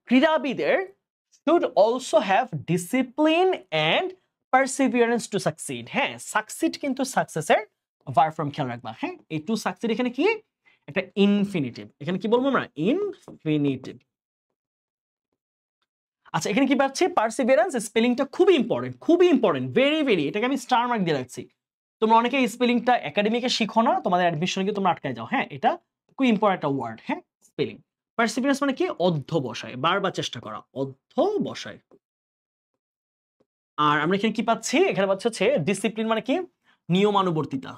ক্রীড়াবিদের should also have discipline and perseverance to succeed। হ্যাঁ, succeed কিন্তু সাকসেসের ভার্ব ফর্ম, খেয়াল রাখবা। হ্যাঁ, এই টু সাকসিড এখানে কি একটা ইনফিনিটিভ, এখানে কি বলবো আমরা, ইনফিনিটিভ। আচ্ছা, এখানে কি পাচ্ছি, পারসিভিয়ারেন্স, স্পেলিংটা খুবই ইম্পর্টেন্ট, ভেরি ভেরি, এটাকে আমি স্টার মার্ক দিয়ে রাখছি। তোমরা অনেকে স্পেলিংটা একাডেমিকে শিখো না, তোমাদের অ্যাডমিশনে গিয়ে তোমরা আটকায় যাও। হ্যাঁ, এটা খুব ইম্পর্টেন্ট একটা ওয়ার্ড। হ্যাঁ, স্পেলিং। পারসিভিয়ারেন্স মানে কি, অধ্যবসায়, বারবার চেষ্টা করা, অধ্যবসায়। আর আমরা এখানে কি পাচ্ছি, এখানে পাচ্ছি হচ্ছে ডিসিপ্লিন মানে কি, নিয়মানুবর্তিতা,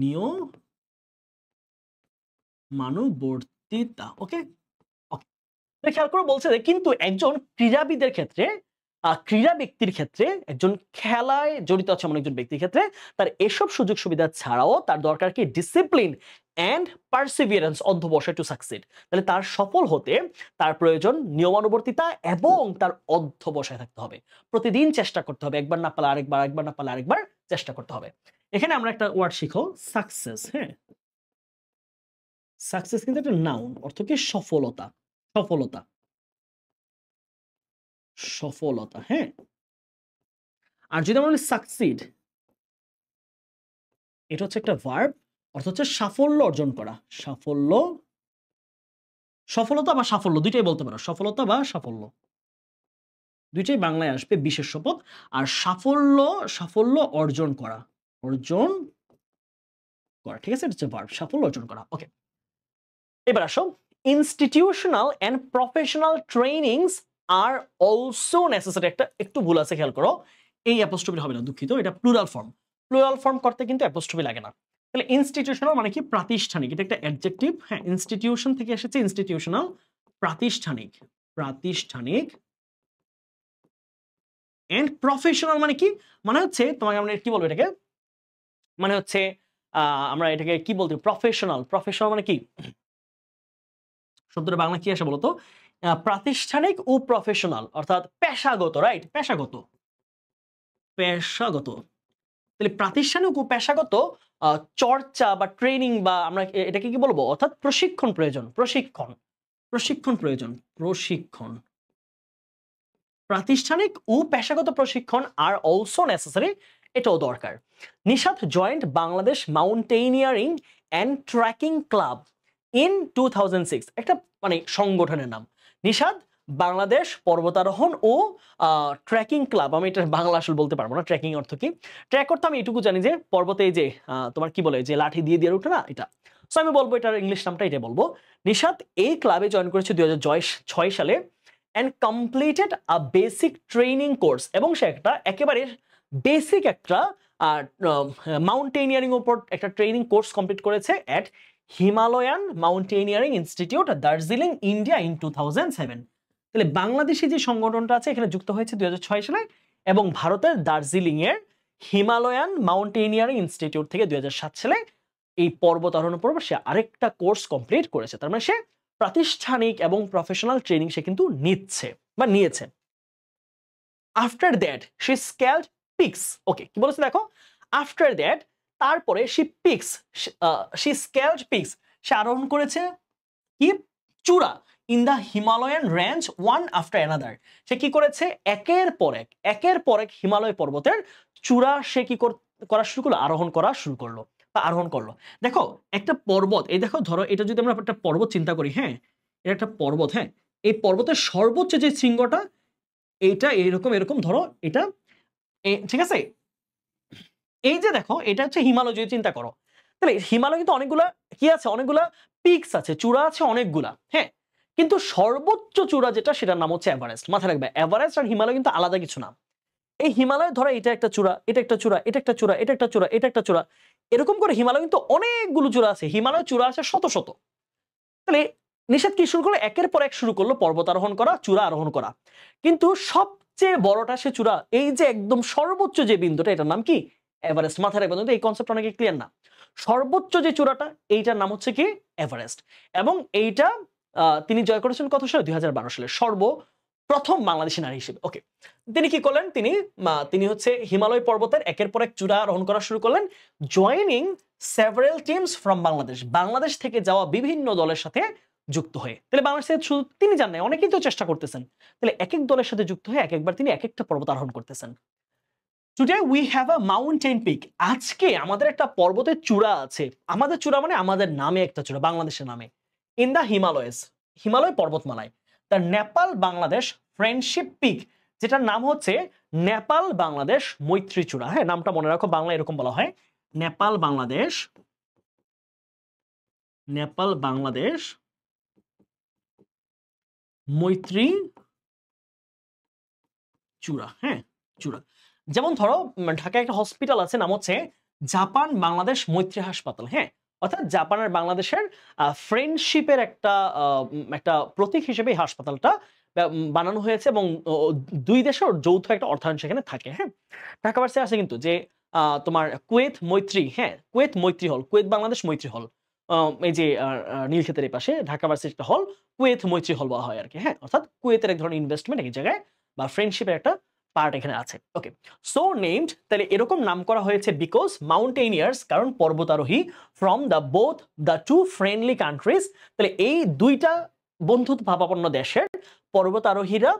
নিয়মানুবর্তিতা। ওকে, খেয়াল করে বলছে যে কিন্তু একজন ক্রীড়াবিদের ক্ষেত্রে, ক্রীড়া ব্যক্তির ক্ষেত্রে, একজন খেলায় জড়িত আছে এমন একজন ব্যক্তির ক্ষেত্রে তার এসব সুযোগ সুবিধা ছাড়াও তার দরকার কি, ডিসিপ্লিন এন্ড পারসিভিয়ারেন্স, অধ্যবসায় টু সাকসিড। তাহলে তার সফল হতে তার প্রয়োজন নিয়মানুবর্তিতা এবং তার অধ্যবসায় থাকতে হবে। প্রতিদিন চেষ্টা করতে হবে, একবার না পারলে আরেকবার, একবার না পারলে আরেকবার চেষ্টা করতে হবে। এখানে আমরা একটা ওয়ার্ড শিখো, সাকসেস। হ্যাঁ, সাকসেস কিন্তু একটা নাউন, অর্থ কি, সফলতা, সফলতা, সফলতা। হ্যাঁ, আর যদি আমরা বলি সাকসিড, এটা হচ্ছে একটা ভার্ব, অর্থ হচ্ছে সাফল্য অর্জন করা, সাফল্য, সফলতা বা সাফল্য দুইটাই বলতে পারো, সফলতা বা সাফল্য দুইটাই বাংলায় আসবে, বিশেষ্য পদ। আর সাফল্য, সাফল্য অর্জন করা, অর্জন করা, ঠিক আছে, এটা হচ্ছে ভার্ব, সাফল্য অর্জন করা। ওকে, এবার আসো, institutional and professional trainings are also necessary. একটা একটু ভুল আছে, খেয়াল করো, এই অ্যাপোস্ট্রফি হবে না, দুঃখিত, এটা প্লুরাল ফর্ম। প্লুরাল ফর্ম করতে কিন্তু অ্যাপোস্ট্রফি লাগে না। তাহলে ইনস্টিটিউশনাল মানে কি, প্রাতিষ্ঠানিক, এটা একটা অ্যাডজেক্টিভ। হ্যাঁ, ইনস্টিটিউশন থেকে এসেছে, ইনস্টিটিউশনাল, প্রাতিষ্ঠানিক, প্রাতিষ্ঠানিক। এন্ড প্রফেশনাল মানে কি, মানে হচ্ছে তোমাকে আমরা কি বলবো এটাকে, মানে হচ্ছে আমরা এটাকে কি বলতে, প্রফেশনাল। প্রফেশনাল মানে কি, শব্দটা বাংলা কি আসে বলতো, প্রাতিষ্ঠানিক ও প্রফেশনাল, অর্থাৎ পেশাগত, রাইট, পেশাগত, পেশাগত। তাহলে প্রাতিষ্ঠানিক ও পেশাগত চর্চা বা ট্রেনিং, বা আমরা এটাকে কি বলবো, অর্থাৎ প্রশিক্ষণ প্রয়োজন, প্রশিক্ষণ, প্রশিক্ষণ প্রয়োজন, প্রশিক্ষণ। প্রাতিষ্ঠানিক ও পেশাগত প্রশিক্ষণ আর অলসো নেসেসারি, এটাও দরকার। Nishat joint Bangladesh mountaineering and trekking club in 2006, একটা মানে সংগঠনের নাম। নিশাত বাংলাদেশ পর্বতারোহণ ও ট্রেকিং ক্লাব, আমি এটা বাংলা আসলে বলতে পারবো না, ট্রেকিং অর্থ কি। ট্রেক করতে আমি এটুকু জানি যে পর্বতে যে তোমার কি বলে, যে লাঠি দিয়ে দিয়ে উঠে না, এটা। সো আমি বলবো এটার ইংলিশ নামটা এটা বলবো। নিশাত এই ক্লাবে জয়েন করেছে 2006 সালে and completed a basic training course, এবং সে একটা একেবারে বেসিক একটা মাউন্টেনিয়ারিং উপর একটা ট্রেনিং কোর্স কমপ্লিট করেছে at Himalayan mountaineering institute, Darjeeling, India in 2007। তাহলে বাংলাদেশে যে সংগঠনটা আছে এখানে যুক্ত হয়েছে 2006 সালে, এবং ভারতের দার্জিলিং এর হিমালয়ান মাউন্টেনিয়ারিং ইনস্টিটিউট থেকে 2007 সালে এই পর্বত আরোহণ পর্ব সে আরেকটা কোর্স কমপ্লিট করেছে। তার মানে সে প্রাতিষ্ঠানিক এবং প্রফেশনাল ট্রেনিং সে কিন্তু নিচ্ছে বা নিয়েছে। After that she scaled peaks. Okay, কি বলেছে দেখো, আফটার দ্যাট, তারপরে she peaks, she scaled peaks, সে আরোহণ করেছে কি, চূড়া, in the Himalayan range one after another. সে কি করেছে, একের পর এক হিমালয় পর্বতের চূড়া সে কি করা শুরু করলো, আরোহণ করা শুরু করলো বা আরোহণ করলো। দেখো একটা পর্বত, এই দেখো, ধরো এটা যদি আমরা একটা পর্বত চিন্তা করি, হ্যাঁ, এটা একটা পর্বত। হ্যাঁ, এই পর্বতের সর্বোচ্চ যে শৃঙ্গটা, এইটা এরকম এরকম, ধরো এটা, ঠিক আছে, এই যে দেখো, এটা হচ্ছে হিমালয় যদি চিন্তা করো। তাহলে হিমালয় কিন্তু অনেকগুলা কি আছে, অনেকগুলা পিকস আছে, চূড়া আছে অনেকগুলা। হ্যাঁ, কিন্তু সর্বোচ্চ চূড়া যেটা, সেটার নাম হচ্ছে এভারেস্ট। মাথায় রাখবে, এভারেস্ট আর হিমালয় কিন্তু আলাদা কিছু না। এই হিমালয় ধরো এটা একটা চূড়া, এটা একটা চূড়া, এটা একটা চূড়া, এটা একটা চূড়া, এটা একটা চূড়া, এরকম করে হিমালয় কিন্তু অনেকগুলো চূড়া আছে, হিমালয় চূড়া আছে শত শত। তাহলে নিষেধ কি শুরু করলো, একের পর এক শুরু করলো পর্বত আরোহণ করা, চূড়া আরোহণ করা। কিন্তু সবচেয়ে বড়টা সে চূড়া, এই যে একদম সর্বোচ্চ যে বিন্দুটা, এটার নাম কি? এভারেস্ট। মাথায় রাখবেন, এই কনসেপ্ট অনেকে ক্লিয়ার না। সর্বোচ্চ যে চূড়াটা, এইটার নাম হচ্ছে কি? এভারেস্ট। এবং এইটা তিনি জয় করেছেন কত সালে? 2012 সালে, সর্বপ্রথম বাংলাদেশি নারী হিসেবে। ওকে, তিনি কি করলেন? তিনি হচ্ছে হিমালয় পর্বতের একের পর এক চূড়া আরোহণ করা শুরু করলেন, joining several teams from Bangladesh. Bangladesh থেকে যাওয়া বিভিন্ন দলের সাথে যুক্ত হয়ে। তাহলে বাংলাদেশে শুধু তিনি যান নাই, অনেকেই তো চেষ্টা করতেছেন। তাহলে এক এক দলের সাথে যুক্ত হয়ে এক একবার তিনি এক একটা পর্বত আরোহণ করতেছেন। Today we have a mountain peak. আজকে আমাদের একটা পর্বতের চূড়া আছে। আমাদের চূড়া মানে আমাদের নামে একটা চূড়া, বাংলাদেশের নামে। ইন দ্য হিমালয়স, হিমালয় পর্বতমালায়। The Nepal Bangladesh friendship peak, যেটার নাম হচ্ছে নেপাল বাংলাদেশ মৈত্রী চূড়া। হ্যাঁ, নামটা মনে রাখো, বাংলা এরকম বলা হয়, নেপাল বাংলাদেশ, নেপাল বাংলাদেশ মৈত্রী চূড়া। হ্যাঁ, চূড়া। যেমন ধরো ঢাকায় একটা হসপিটাল আছে, নাম হচ্ছে জাপান বাংলাদেশ মৈত্রী হাসপাতাল। হ্যাঁ, অর্থাৎ জাপান আর বাংলাদেশের ফ্রেন্ডশিপের একটা প্রতীক হিসেবে এই হাসপাতালটা বানানো হয়েছে, এবং দুই দেশের যৌথ একটা অর্থায়ন সেখানে থাকে। হ্যাঁ, ঢাকা ভার্সিটি আছে কিন্তু যে তোমার কুয়েত মৈত্রী, হ্যাঁ কুয়েত মৈত্রী হল, কুয়েত বাংলাদেশ মৈত্রী হল, এই যে নীলক্ষেতের এই পাশে ঢাকা ভার্সিটি হল কুয়েত মৈত্রী হল বলা হয় আর কি। হ্যাঁ, অর্থাৎ কুয়েতের এক ধরনের ইনভেস্টমেন্ট এই জায়গায় বা ফ্রেন্ডশিপের একটা পার্ট এখানে আছে। ওকে, সো নেমড, তাহলে এরকম নাম করা হয়েছে বিকজ মাউন্টেনিয়ার্স, কারণ পর্বতারোহী, from the two friendly countries, তাহলে এই দুইটা বন্ধুত্ব ভাবাপন্ন দেশের পর্বতারোহীরা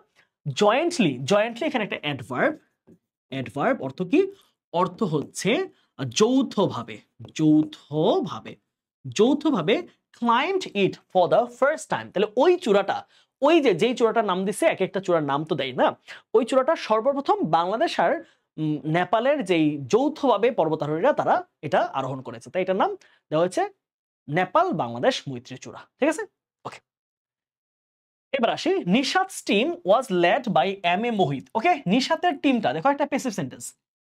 জয়েন্টলি এখানে একটা অ্যাডভার্ব অর্থ কি? অর্থ হচ্ছে যৌথভাবে climbed it for the first time. তাহলে ওই চূড়াটা, ওই যেই চূড়াটার নাম দিচ্ছে, এক একটা চূড়ার নাম তো দেয় না, ওই চূড়াটা সর্বপ্রথম বাংলাদেশ আর নেপালের যেই যৌথভাবে পর্বতারোহীরা তারা এটা আরোহণ করেছে, তাই এটার নাম দেওয়া হয়েছে নেপাল বাংলাদেশ মৈত্রী চূড়া। ঠিক আছে, ওকে। এবার আসি, Nishat team was led by M A Mohit. Okay, নিশাতের টিমটা দেখো, একটা প্যাসিভ সেন্টেন্স,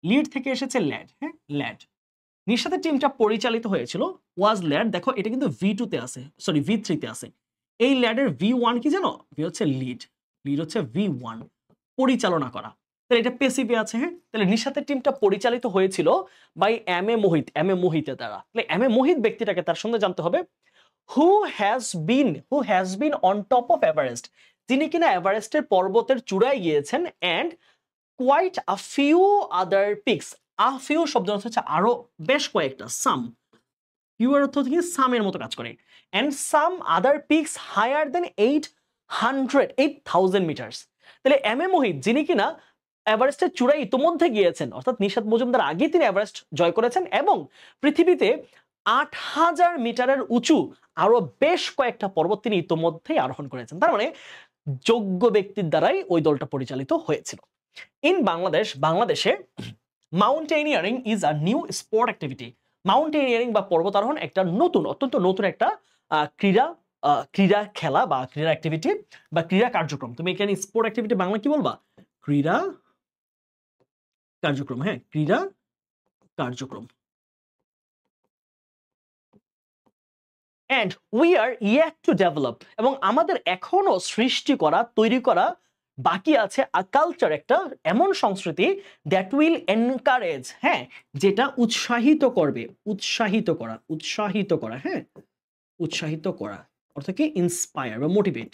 লিড থেকে এসেছে ল্যাড। হ্যাঁ, ল্যাড। নিশাতের টিমটা পরিচালিত হয়েছিল, ওয়াজ ল্যাড, দেখো এটা কিন্তু V2 তে আছে, সরি V3 তে আছে। এই ল্যাডের V1 কি জানো? ভি হচ্ছে লিড হচ্ছে V1, পরিচালনা করা। তাহলে এটা প্যাসিভে আছে। হ্যাঁ, তাহলে নিশাতের টিমটা পরিচালিত হয়েছিল বাই এম এ মোহিতের দ্বারা। তাহলে এম এ মোহিত ব্যক্তিটাকে তার সঙ্গে জানতে হবে। Who has been on top of Everest, যিনি কিনা এভারেস্টের পর্বতের চূড়ায় গিয়েছেন, and quite a few other peaks. A few শব্দ হচ্ছে আরো বেশ কয়েকটা, সাম, ফিউ এর অর্থ থেকে সামের মতো কাজ করে, and some other peaks higher than 8,000 metres. তাহলে এম এ মোহিত, যিনি কিনা এভারেস্টের চূড়ায় ইতোমধ্যে গিয়েছেন, অর্থাৎ নিশাত মজুমদার আগে তিনি এভারেস্ট জয় করেছেন, এবং পৃথিবীতে 8,000 মিটারের উঁচু আরো বেশ কয়েকটা পর্বত তিনি ইতোমধ্যেই আরোহণ করেছেন। তার মানে যোগ্য ব্যক্তির দ্বারাই ওই দলটা পরিচালিত হয়েছিল। ইন বাংলাদেশে mountaineering is a new sport activity. Mountaineering বা পর্বতারোহণ একটা অত্যন্ত নতুন একটা ক্রীড়া খেলা বা ক্রীড়া অ্যাক্টিভিটি বা ক্রীড়া কার্যক্রম। তুমি এখানে স্পোর্ট অ্যাক্টিভিটি বাংলা কি বলবা? ক্রীড়া কার্যক্রম। হ্যাঁ, ক্রীড়া কার্যক্রম। And we are yet to develop, এবং আমাদের এখনো তৈরি করা বাকি আছে আ কালচার, একটা এমন সংস্কৃতি দ্যাট উইল এনকারেজ, হ্যাঁ, যেটা উৎসাহিত করা। হ্যাঁ, উৎসাহিত করা অর্থ কি? ইন্সপায়ার বা মোটিভেট,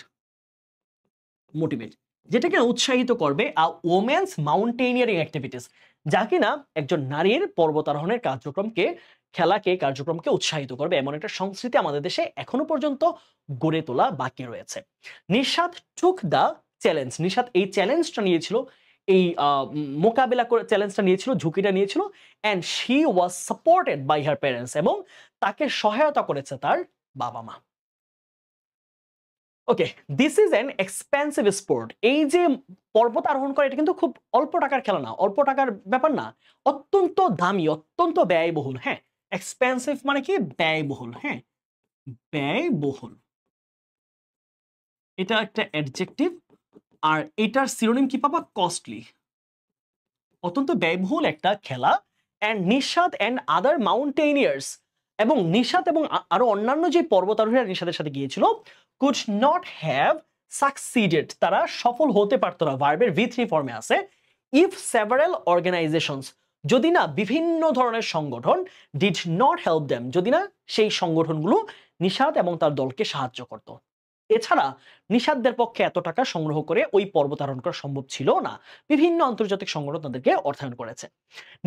যেটাকে উৎসাহিত করবে আ ওমেন্স মাউন্টেনিয়ারিং অ্যাক্টিভিটিস, যা কিনা একজন নারীর পর্বতারোহণের কার্যক্রমকে উৎসাহিত করবে, এমন একটা সংস্কৃতি আমাদের দেশে এখনো পর্যন্ত গড়ে তোলা বাকি রয়েছে। Nishat took the challenge, Nishat এই চ্যালেঞ্জটা নিয়েছিল, এই মোকাবেলা করে চ্যালেঞ্জটা নিয়েছিল, ঝুঁকিটা নিয়েছিল, and she was supported by her parents, এবং তাকে সহায়তা করেছে তার বাবা মা। Okay, this is an expensive sport. এই যে পর্বত আরোহণ করা, এটা কিন্তু খুব অল্প টাকার খেলা না, অল্প টাকার ব্যাপার না, অত্যন্ত দামি, অত্যন্ত ব্যয়বহুল। হ্যাঁ, এক্সপেন্সিভ মানে কি? ব্যয়বহুল। হ্যাঁ, ব্যয়বহুল, এটা একটা অ্যাডজেক্টিভ, আর এটার সিনোনিম কি পাবা? কস্টলি। অত্যন্ত ব্যয়বহুল একটা খেলা। And Nishat and other mountaineers, এবং নিশাত এবং আরো অন্যান্য যে পর্বতারোহীরা নিশাতের সাথে গিয়েছিল, কুড নট হ্যাভ সাকসিডেড, তারা সফল হতে পারতো না, ভার্বের V3 ফর্মে আছে, ইফ সেভারাল অর্গানাইজেশনস, যদি না বিভিন্ন ধরনের সংগঠন ডিড নট হেল্প দেম, যদি না সেই সংগঠনগুলো নিশাত এবং তার দলকে সাহায্য করত। এছাড়া নিশাতদের পক্ষে এত টাকা সংগ্রহ করে ওই পর্বত আরোহণ করা সম্ভব ছিল না। বিভিন্ন আন্তর্জাতিক সংগঠন তাদেরকে অর্থায়ন করেছে।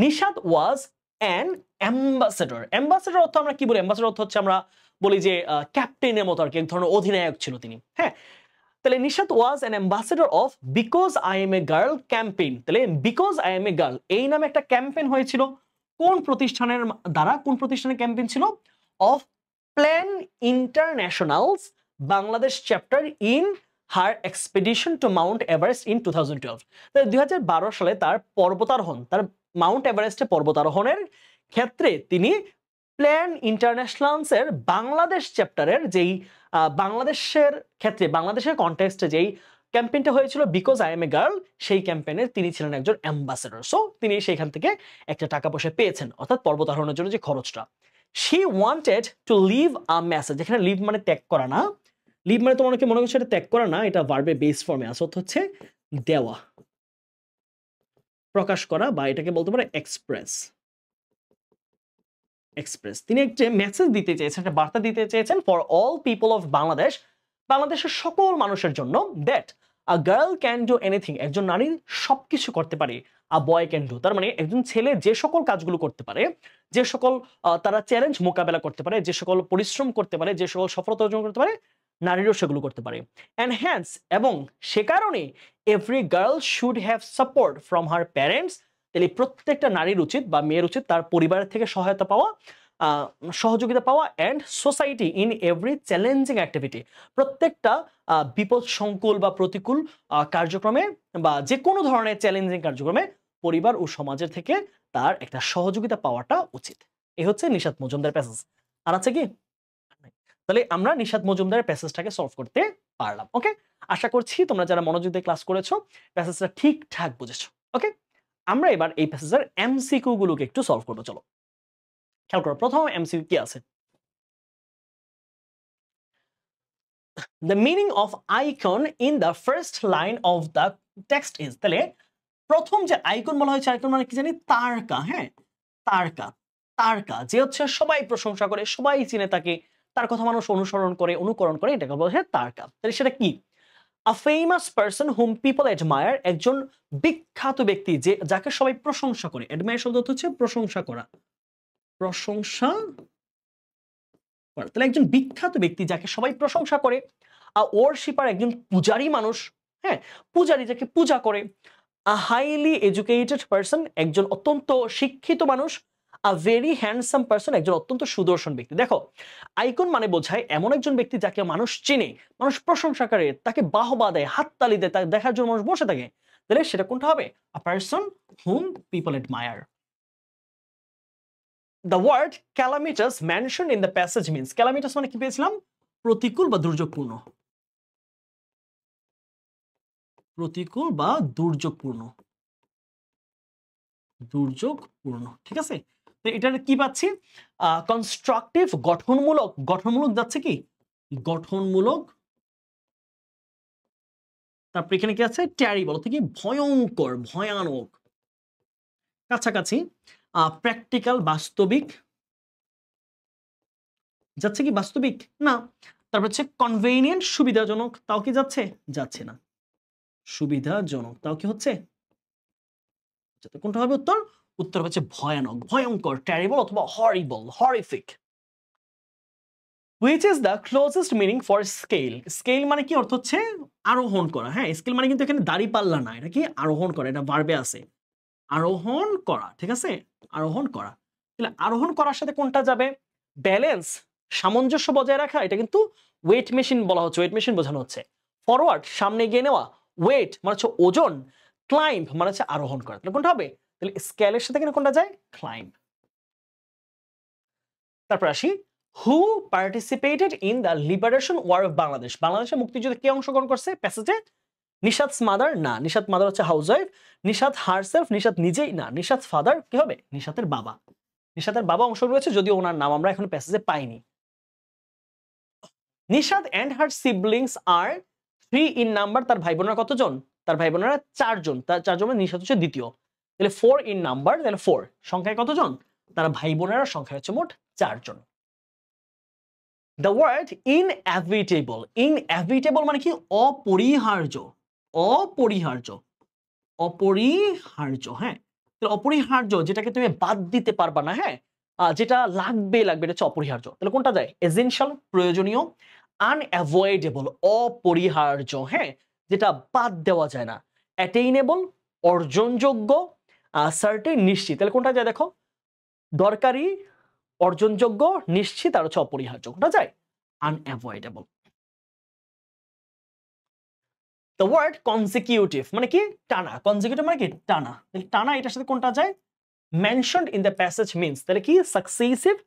Nishat was an ambassador. Ambassador অর্থ আমরা কি বলি? অ্যাম্বাসেডর অর্থ হচ্ছে আমরা বলি যে ক্যাপ্টেনের মতো আর কি, এক ধরনের অধিনায়ক ছিল তিনি। হ্যাঁ, তাহলে Nishat was an ambassador of because I am a girl campaign. তাহলে because I am a girl এই নামে একটা ক্যাম্পেইন হয়েছিল। কোন প্রতিষ্ঠানের দ্বারা? কোন প্রতিষ্ঠানের ক্যাম্পেইন ছিল? Of plan international's Bangladesh chapter in her expedition to mount Everest in 2012। তাহলে 2012 সালে তার পর্বতারোহণ, তার মাউন্ট এভারেস্টে পর্বতারোহণের ক্ষেত্রে তিনি প্ল্যান ইন্টারন্যাশনালসের বাংলাদেশ চ্যাপ্টারের যেই বাংলাদেশের ক্ষেত্রে, বাংলাদেশের কনটেক্সটে যেই ক্যাম্পেইনটা হয়েছিল because I am a girl, সেই ক্যাম্পেইনের তিনি ছিলেন একজন অ্যাম্বাসেডর। সো তিনি সেখান থেকে একটা টাকা পয়সা পেয়েছেন, অর্থাৎ পর্বতারোহণের জন্য যে খরচটা। She wanted to leave a message. এখানে লিভ মানে ত্যাগ করা না, লিভ মানে তোমার অনেকে মনে করছে এটা ত্যাগ করা না, এটা ভার্বে বেস ফর্মে আছে, অর্থ হচ্ছে দেওয়া, প্রকাশ করা, বা এটাকে বলতে পারে এক্সপ্রেস। এক্সপ্রেস, তিনি একটা মেসেজ দিতে চেয়েছেন, একটা বার্তা দিতে চেয়েছেন for all people of Bangladesh, বাংলাদেশের সকল মানুষের জন্য, that a girl can do anything, একজন নারী সবকিছু করতে পারে, আ বয় ক্যান ডু, তার মানে একজন ছেলে যে সকল কাজগুলো করতে পারে, যে সকল তারা চ্যালেঞ্জ মোকাবেলা করতে পারে, যে সকল পরিশ্রম করতে পারে, যে সকল সফলতা অর্জন করতে পারে, নারীরও সেগুলো করতে পারে। অ্যান্ড হ্যান্স, এবং সে কারণে every girl should have support from her parents, তাহলে প্রত্যেকটা নারীর উচিত বা মেয়ের উচিত তার পরিবারের থেকে সহায়তা পাওয়া, সহযোগিতা পাওয়া, and society in every challenging activity, প্রত্যেকটা বিপদ সংকুল বা প্রতিকূল কার্যক্রমে বা যে কোনো ধরনের চ্যালেঞ্জিং কার্যক্রমে পরিবার ও সমাজের থেকে তার একটা সহযোগিতা পাওয়াটা উচিত। এই হচ্ছে নিশাত মজুমদার প্যাসেজ। আর আছে কি? তাহলে আমরা নিশাত মজুমদারের প্যাসেজটাকে সলভ করতে পারলাম। ওকে, আশা করছি তোমরা যারা মনোযোগ দিয়ে ক্লাস করেছো প্যাসেজটা ঠিকঠাক বুঝেছো। ওকে, আমরা এবার এই প্যাসেজের এমসিকিউ গুলোকে একটু সলভ করবো। চলো খেয়াল করো, প্রথম এমসিকিউ কি আছে? The meaning of icon in the first line of the text is, তাহলে প্রথম যে আইকন বলা হয়েছে, আইকন মানে কি জানি? তারকা। হ্যাঁ, তারকা, তারকা যে হচ্ছে সবাই প্রশংসা করে, সবাই চিনে তাকে, তার কথা মানুষ অনুসরণ করে, অনুকরণ করে, এটাকে বলা হয় তারকা। তাহলে সেটা কি? A famous person whom people admire, একজন বিখ্যাত ব্যক্তি যে যাকে সবাই প্রশংসা করে। admire শব্দ হচ্ছে প্রশংসা করা, প্রশংসা করা। তাহলে একজন বিখ্যাত ব্যক্তি যাকে সবাই প্রশংসা করে। ওরশিপার, একজন পূজারী মানুষ। হ্যাঁ, পূজারী যাকে পূজা করে। আ হাইলি এডুকেটেড পারসন, একজন অত্যন্ত শিক্ষিত মানুষ। আ ভেরি হ্যান্ডসাম পারসন, একজন অত্যন্ত সুদর্শন ব্যক্তি। দেখো, আইকন মানে বোঝায় এমন একজন ব্যক্তি যাকে মানুষ চেনে, মানুষ প্রশংসা করে, তাকে বাহবা দেয়, হাততালি দেয়, তাকে দেখার জন্য মানুষ বসে থাকে। তাহলে সেটা কোনটা হবে? আ person hmm people admire. The word calamitous mentioned in the passage means, calamitous মানে কি পেয়েছিলাম? প্রতিকূল বা দুর্যোগপূর্ণ, প্রতিকূল বা দুর্যোগপূর্ণ, দুর্যোগপূর্ণ। ঠিক আছে, তো এটার কি পাচ্ছি? কনস্ট্রাকটিভ, গঠনমূলক। গঠনমূলক যাচ্ছে কি? গঠনমূলক। তারপর এখানে কি আছে? ট্যারিবল, থেকে ভয়ঙ্কর, ভয়ানক। কাছাকাছি প্র্যাকটিক্যাল, বাস্তবিক। যাচ্ছে কি বাস্তবিক? না। তারপর হচ্ছে কনভেনিয়েন্ট, সুবিধাজনক। তাও কি যাচ্ছে? যাচ্ছে না। সুবিধাজনক তাও কি হচ্ছে? কোনটা হবে উত্তর? উত্তর হচ্ছে ভয়ানক, ভয়ঙ্কর, ট্যারিবল অথবা horrible, horrific. Which is the closest meaning for scale? Scale মানে কি? অর্থ হচ্ছে আরোহণ করা। হ্যাঁ, স্কেল মানে কিন্তু এখানে দাঁড়িপাল্লা না, এটা কি? আরোহণ করা, এটা ভার্বে আছে, আরোহণ করা। ঠিক আছে, আরোহণ করা। তাহলে আরোহণ করার সাথে কোনটা যাবে? ব্যালেন্স, সামঞ্জস্য বজায় রাখা, এটা কিন্তু ওয়েট মেশিন বলা হচ্ছে, ওয়েট মেশিন বোঝানো হচ্ছে। ফরওয়ার্ড, সামনে এগিয়ে নেওয়া। ওয়েট মানে হচ্ছে ওজন। ক্লাইম্ব মানে হচ্ছে আরোহণ করা। তাহলে কোনটা হবে? তাহলে স্কেলের সাথে কিন্তু কোনটা যায়? ক্লাইম্ব। তারপর আসি, who participated in the liberation war of Bangladesh? বাংলাদেশের মুক্তিযুদ্ধে কে অংশগ্রহণ করছে? প্যাসেজে নিশাতস মাদার না, নিশাত মাদার হচ্ছে হাউসওয়াইফ। নিশাত হারসেলফ, নিশাত নিজেই না। নিশাত ফাদার কি হবে? নিশাতের বাবা। নিশাতের বাবা অংশগ্রহণ করেছে, যদিও ওনার নাম আমরা এখন প্যাসেজে পাইনি। Nishat and her siblings are 3 in number, তার ভাই বোনেরা কতজন? তার ভাই বোনেরা 4 জন। তার 4 জন নিশাত হচ্ছে দ্বিতীয়। তাহলে 4 ইন নাম্বার, তাহলে 4 সংখ্যায় কতজন? তার ভাই বোনেরা সংখ্যা হচ্ছে মোট 4 জন। The word inevitable, inevitable মানে কি? অপরিহার্য, অপরিহার্য, অপরিহার্য। হ্যাঁ, তাহলে অপরিহার্য যেটাকে তুমি বাদ দিতে পারবা না, হ্যাঁ, যেটা লাগবে লাগবে, এটা হচ্ছে অপরিহার্য। তাহলে কোনটা যায়? এসেনশিয়াল, প্রয়োজনীয়। আনঅ্যাভয়েডেবল, অপরিহার্য, হ্যাঁ, যেটা বাদ দেওয়া যায় না। অ্যাটেইনেবল, অর্জনযোগ্য। সার্টেন, নিশ্চিত। তাহলে কোনটা যায় দেখো? দরকারি, অর্জনযোগ্য, নিশ্চিত, আর হচ্ছে অপরিহার্য। কোনটা যায়? আনঅ্যাভয়েডেবল। The word consecutive মানে কি? টানা। consecutive মানে কি? টানা। তাহলে টানা এটার সাথে কোনটা যায়? mentioned in the passage means, তাহলে কি? successive,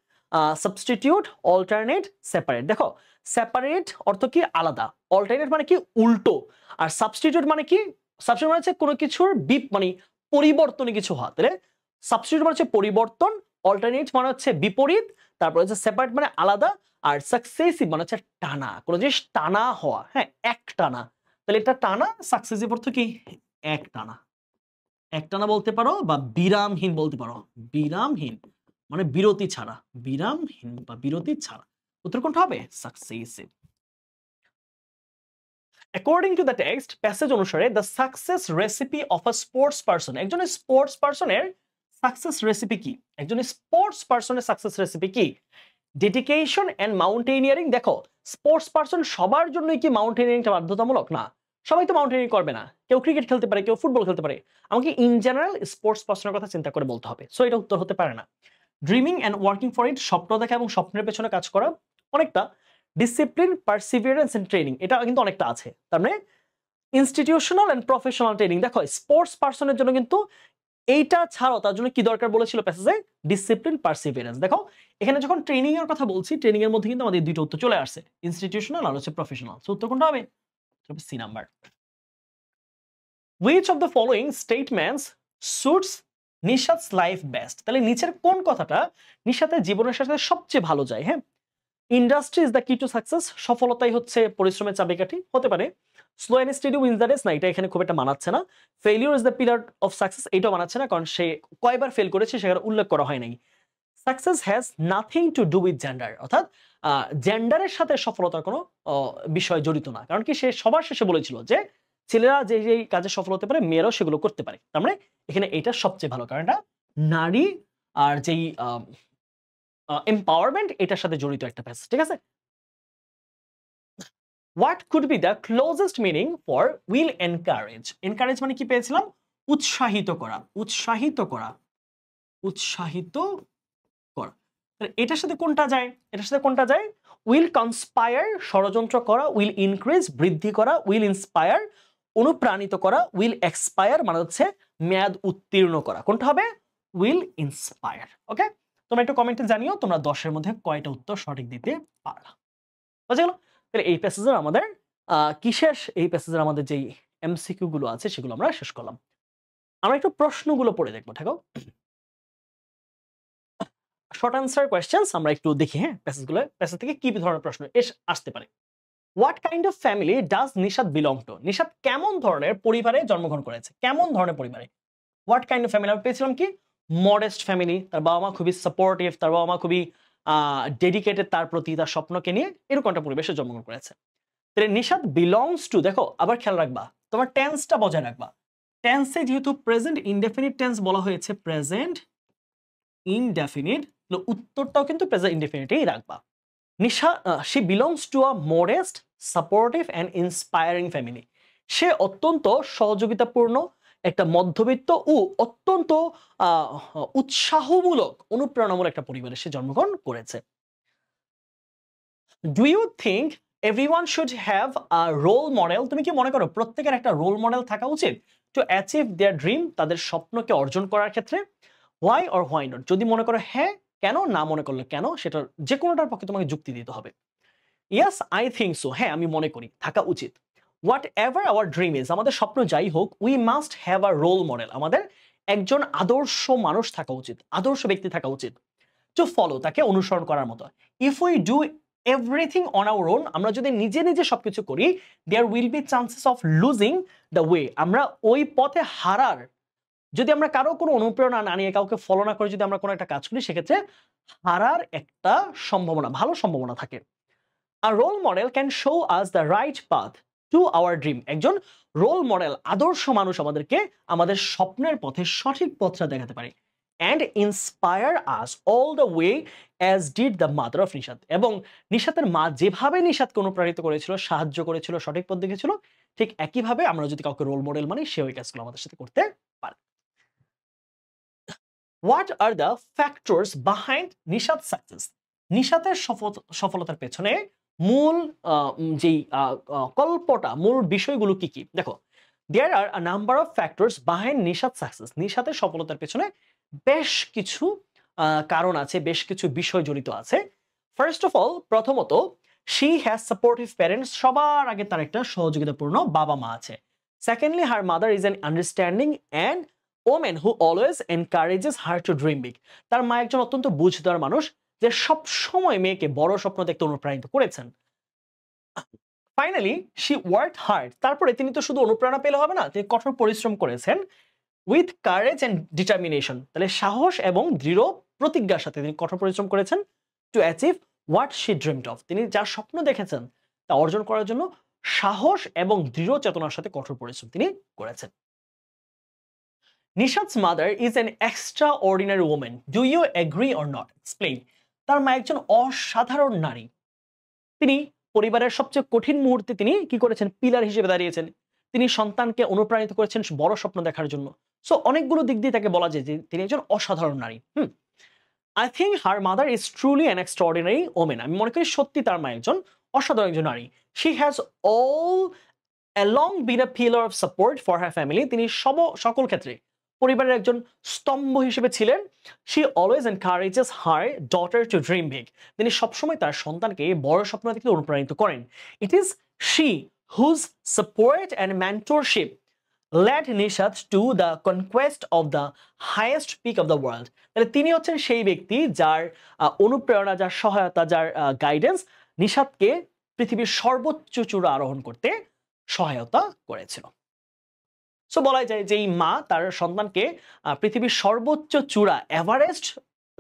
substitute, alternate, separate। দেখো, separate অর্থ কি? আলাদা। alternate মানে কি? উল্টো। আর substitute মানে কি? substitute মানে হচ্ছে কোনো কিছুর মানে পরিবর্তনে কিছু হওয়া। তাহলে substitute মানে হচ্ছে পরিবর্তন, alternate মানে হচ্ছে বিপরীত, তারপর হচ্ছে separate মানে আলাদা, আর successive মানে হচ্ছে টানা, কোনো জিনিস টানা হওয়া, হ্যাঁ, এক টানা। তাহলে এটা টানা, সাকসেসিভ অর্থ কি? এক টানা। একটানা বলতে পারো বা বিরামহীন বলতে পারো। বিরামহীন মানে বিরতি ছাড়া, বিরামহীন বা বিরতি ছাড়া। উত্তর কোনটা হবে? Successive. According to the text, প্যাসেজ অনুসারে the success recipe of a sports person, একজন স্পোর্টস পারসনের সাকসেস রেসিপি কি? একজন স্পোর্টস পারসনের সাকসেস রেসিপি কি? Dedication and mountaineering. দেখো, স্পোর্টস পারসন সবার জন্যই কি মাউন্টেনিয়ারিংটা বাধ্যতামূলক? না, সবাই তো মাউন্টেনিয়ারিং করবে না। কেউ ক্রিকেট খেলতে পারে, কেউ ফুটবল খেলতে পারে। আমাকে ইন জেনারেল স্পোর্টস পারসনের কথা চিন্তা করে বলতে হবে। সো এটা উত্তর হতে পারে না। Dreaming and working for it, স্বপ্ন দেখা এবং স্বপ্নের পেছনে কাজ করা অনেকটা। ডিসিপ্লিন, পারসিভিয়ারেন্স এন্ড ট্রেনিং, এটা কিন্তু অনেকটা আছে। তার মানে ইনস্টিটিউশনাল এন্ড প্রফেশনাল ট্রেনিং। দেখো, স্পোর্টস পারসনের জন্য কিন্তু এইটা ছাড়াও তার জন্য কি দরকার বলেছিল প্যাসেজে? Discipline, perseverance. দেখো, এখানে যখন ট্রেনিং এর কথা বলছি, ট্রেনিং এর মধ্যে কিন্তু আমাদের দুটো উত্তর চলে আসছে, ইনস্টিটিউশনাল আর হচ্ছে প্রফেশনাল। সো উত্তর কোনটা হবে? C number. Which of the following statements suits Nishat's life best? তাহলে নিচের কোন কথাটা নিশাতের জীবনের সাথে সবচেয়ে ভালো যায়? হ্যাঁ, industry is the key to success, সফলতাই হচ্ছে পরিশ্রমের চাবিকাঠি, হতে পারে। Slow and steady wins the race, না, এটা এখানে খুব একটা মানাচ্ছে না। Failure is the pillar of success, এটাও মানাচ্ছে না, কারণ সে কয়বার ফেল করেছে সেখানে উল্লেখ করা হয় নাই। Success has nothing to do with gender, অর্থাৎ জেন্ডারের সাথে সফলতার কোনো বিষয় জড়িত না, কারণ কি সে সবার শেষে বলেছিল যে ছেলেরা যে যে কাজে সফল হতে পারে, মেয়েরাও সেগুলো করতে পারে। তার মানে এখানে এটা সবচেয়ে ভালো, কারণ এটা নারী আর যেই এম্পাওয়ারমেন্ট, এটার সাথে জড়িত একটা প্যাসেজ। ঠিক আছে। What could be the closest meaning for will encourage? Encourage মানে কি পেয়েছিলাম? উৎসাহিত করা, উৎসাহিত করা, উৎসাহিত করা। এটার সাথে কোনটা যায়? এটার সাথে কোনটা যায়? উইল কনস্পায়ার, ষড়যন্ত্র করা। উইল ইনক্রিজ, বৃদ্ধি করা। উইল ইন্সপায়ার, অনুপ্রাণিত করা। উইল এক্সপায়ার মানে হচ্ছে মেয়াদ উত্তীর্ণ করা। কোনটা হবে? Will inspire. ওকে, তোমরা একটু কমেন্টে জানিও তোমরা 10 এর মধ্যে কয়টা উত্তর সঠিক দিতে পারলা। বুঝে গেল? তাহলে এই প্যাসেজের আমাদের কি শেষ? এই প্যাসেজের আমাদের যেই এমসিকিউ গুলো আছে সেগুলো আমরা শেষ করলাম। আমরা একটু প্রশ্নগুলো পড়ে দেখবো। থাকো, শর্ট আনসার কোয়েশ্চেন্স আমরা একটু দেখি। হ্যাঁ, প্যাসেজগুলো, প্যাসেজ থেকে কি ধরনের প্রশ্ন আসতে পারে। What kind of family does Nishat belong to? Nishat কেমন ধরনের পরিবারে জন্মগ্রহণ করেছে? কেমন ধরনের পরিবারে? What kind of family? আমি পেয়েছিলাম কি? Modest family. তার বাবা মা খুবই সাপোর্টিভ, তার বাবা মা খুবই ডেডিকেটেড তার প্রতি, তার স্বপ্নকে নিয়ে, এরকম একটা পরিবেশে জন্মগ্রহণ করেছে। তাহলে নিশাত বিলংস টু, দেখো আবার খেয়াল রাখবা, তোমার টেন্সটা বজায় রাখবা। টেন্সে যেহেতু প্রেজেন্ট ইনডেফিনিট টেন্স বলা হয়েছে, প্রেজেন্ট ইনডেফিনিট, উত্তরটাও কিন্তু প্রেজেন্ট ইনডেফিনিটেই রাখবা। she belongs to a modest, supportive and inspiring family. সে অত্যন্ত সহযোগিতাপূর্ণ, একটা মধ্যবিত্ত ও অত্যন্ত উৎসাহমূলক, অনুপ্রেরণামূলক একটা পরিবারে সে জন্মগ্রহণ করেছে। Do you think everyone should have a role model? তুমি কি মনে করো প্রত্যেকের একটা রোল মডেল থাকা উচিত to achieve their dream, তাদের স্বপ্নকে অর্জন করার ক্ষেত্রে? Why or why not? যদি মনে করো হ্যাঁ, কেন? না মনে করলে কেন? সেটার যে কোনোটার পক্ষে তোমাকে যুক্তি দিতে হবে। Yes, I think so. হ্যাঁ, আমি মনে করি থাকা উচিত। Whatever our dream is, আমাদের স্বপ্ন যাই হোক, we must have a role model. আমাদের একজন আদর্শ মানুষ থাকা উচিত, আদর্শ ব্যক্তি থাকা উচিত। To follow, তাকে অনুসরণ করার মতো। If we do everything on our own, আমরা যদি নিজে নিজে সবকিছু করি, there will be chances of losing the way, আমরা ওই পথে হারার, যদি আমরা কারো কোনো অনুপ্রেরণা না নিয়ে কাউকে ফলো না করে যদি আমরা কোনো একটা কাজ করি, সেক্ষেত্রে হারার একটা সম্ভাবনা, ভালো সম্ভাবনা থাকে। A role model can show us the right path to our dream. একজন রোল মডেল, আদর্শ মানুষ আমাদেরকে আমাদের স্বপ্নের পথে সঠিক পথটা দেখাতে পারে। And inspire us all the way as did the mother of Nishat. এবং নিশাতের মা যেভাবে নিশাতকে অনুপ্রাণিত করেছিল, সাহায্য করেছিল, সঠিক পথ দেখেছিল, ঠিক একইভাবে আমরা যদি কাউকে রোল মডেল মানি, সে ওই কাজগুলো আমাদের সাথে করতে পারে। What are the factors behind Nishat success? নিশাতের সফলতার পেছনে মূল যেই কল্পটা, মূল বিষয়গুলো কি কি? দেখো, there are a number of factors behind Nishat success. নিশাতের সফলতার পেছনে বেশ কিছু কারণ আছে, বেশ কিছু বিষয় জড়িত আছে। ফার্স্ট অফ অল, প্রথমত, she has supportive parents, সবার আগে তার একটা সহযোগিতাপূর্ণ বাবা মা আছে। Secondly, her mother is an understanding and woman who always encourages her to dream big। তার মা একজন অত্যন্ত বুঝদার মানুষ, যে সব সময় মেয়েকে বড় স্বপ্ন দেখতে অনুপ্রাণিত করেছেন। ফাইনালি, শি ওয়ার্কড হার্ড, তারপরে তিনি তো শুধু অনুপ্রেরণা পেলে হবে না, তিনি কঠোর পরিশ্রম করেছেন। উইথ কারেজ এন্ড ডিটারমিনেশন, তাহলে সাহস এবং দৃঢ় প্রতিজ্ঞার সাথে তিনি কঠোর পরিশ্রম করেছেন। To achieve what she dreamed of, তিনি যার স্বপ্ন দেখেছেন তা অর্জন করার জন্য সাহস এবং দৃঢ় চেতনার সাথে কঠোর পরিশ্রম তিনি করেছেন। নিশাত's mother is an extraordinary woman. Do you agree or not? Explain. তার মা একজন অসাধারণ নারী। তিনি পরিবারের সবচেয়ে কঠিন মুহূর্তে তিনি কি করেছেন? পিলার হিসেবে দাঁড়িয়েছেন। তিনি সন্তানকে অনুপ্রাণিত করেছেন বড় স্বপ্ন দেখার জন্য। সো অনেকগুলো দিক দিয়ে তাকে বলা যায় যে তিনি একজন অসাধারণ নারী। I think her mother is truly an extraordinary woman. আমি মনে করি সত্যি তার মা একজন অসাধারণ একজন নারী। She has all along been a pillar of support for her family. তিনি সকল ক্ষেত্রে পরিবারের একজন স্তম্ভ হিসেবে ছিলেন। She always encourages her daughter to dream big. তিনি সবসময় তার সন্তানকে বড় স্বপ্ন দেখতে অনুপ্রাণিত করেন। It is she whose support and mentorship led Nishat to the conquest of the highest peak of the world. তাহলে তিনি হচ্ছেন সেই ব্যক্তি যার অনুপ্রেরণা, যার সহায়তা, যার গাইডেন্স নিশাতকে পৃথিবীর সর্বোচ্চ চূড়া আরোহণ করতে সহায়তা করেছিল। সো বলা যায় যে এই মা তার সন্তানকে পৃথিবীর সর্বোচ্চ চূড়া এভারেস্ট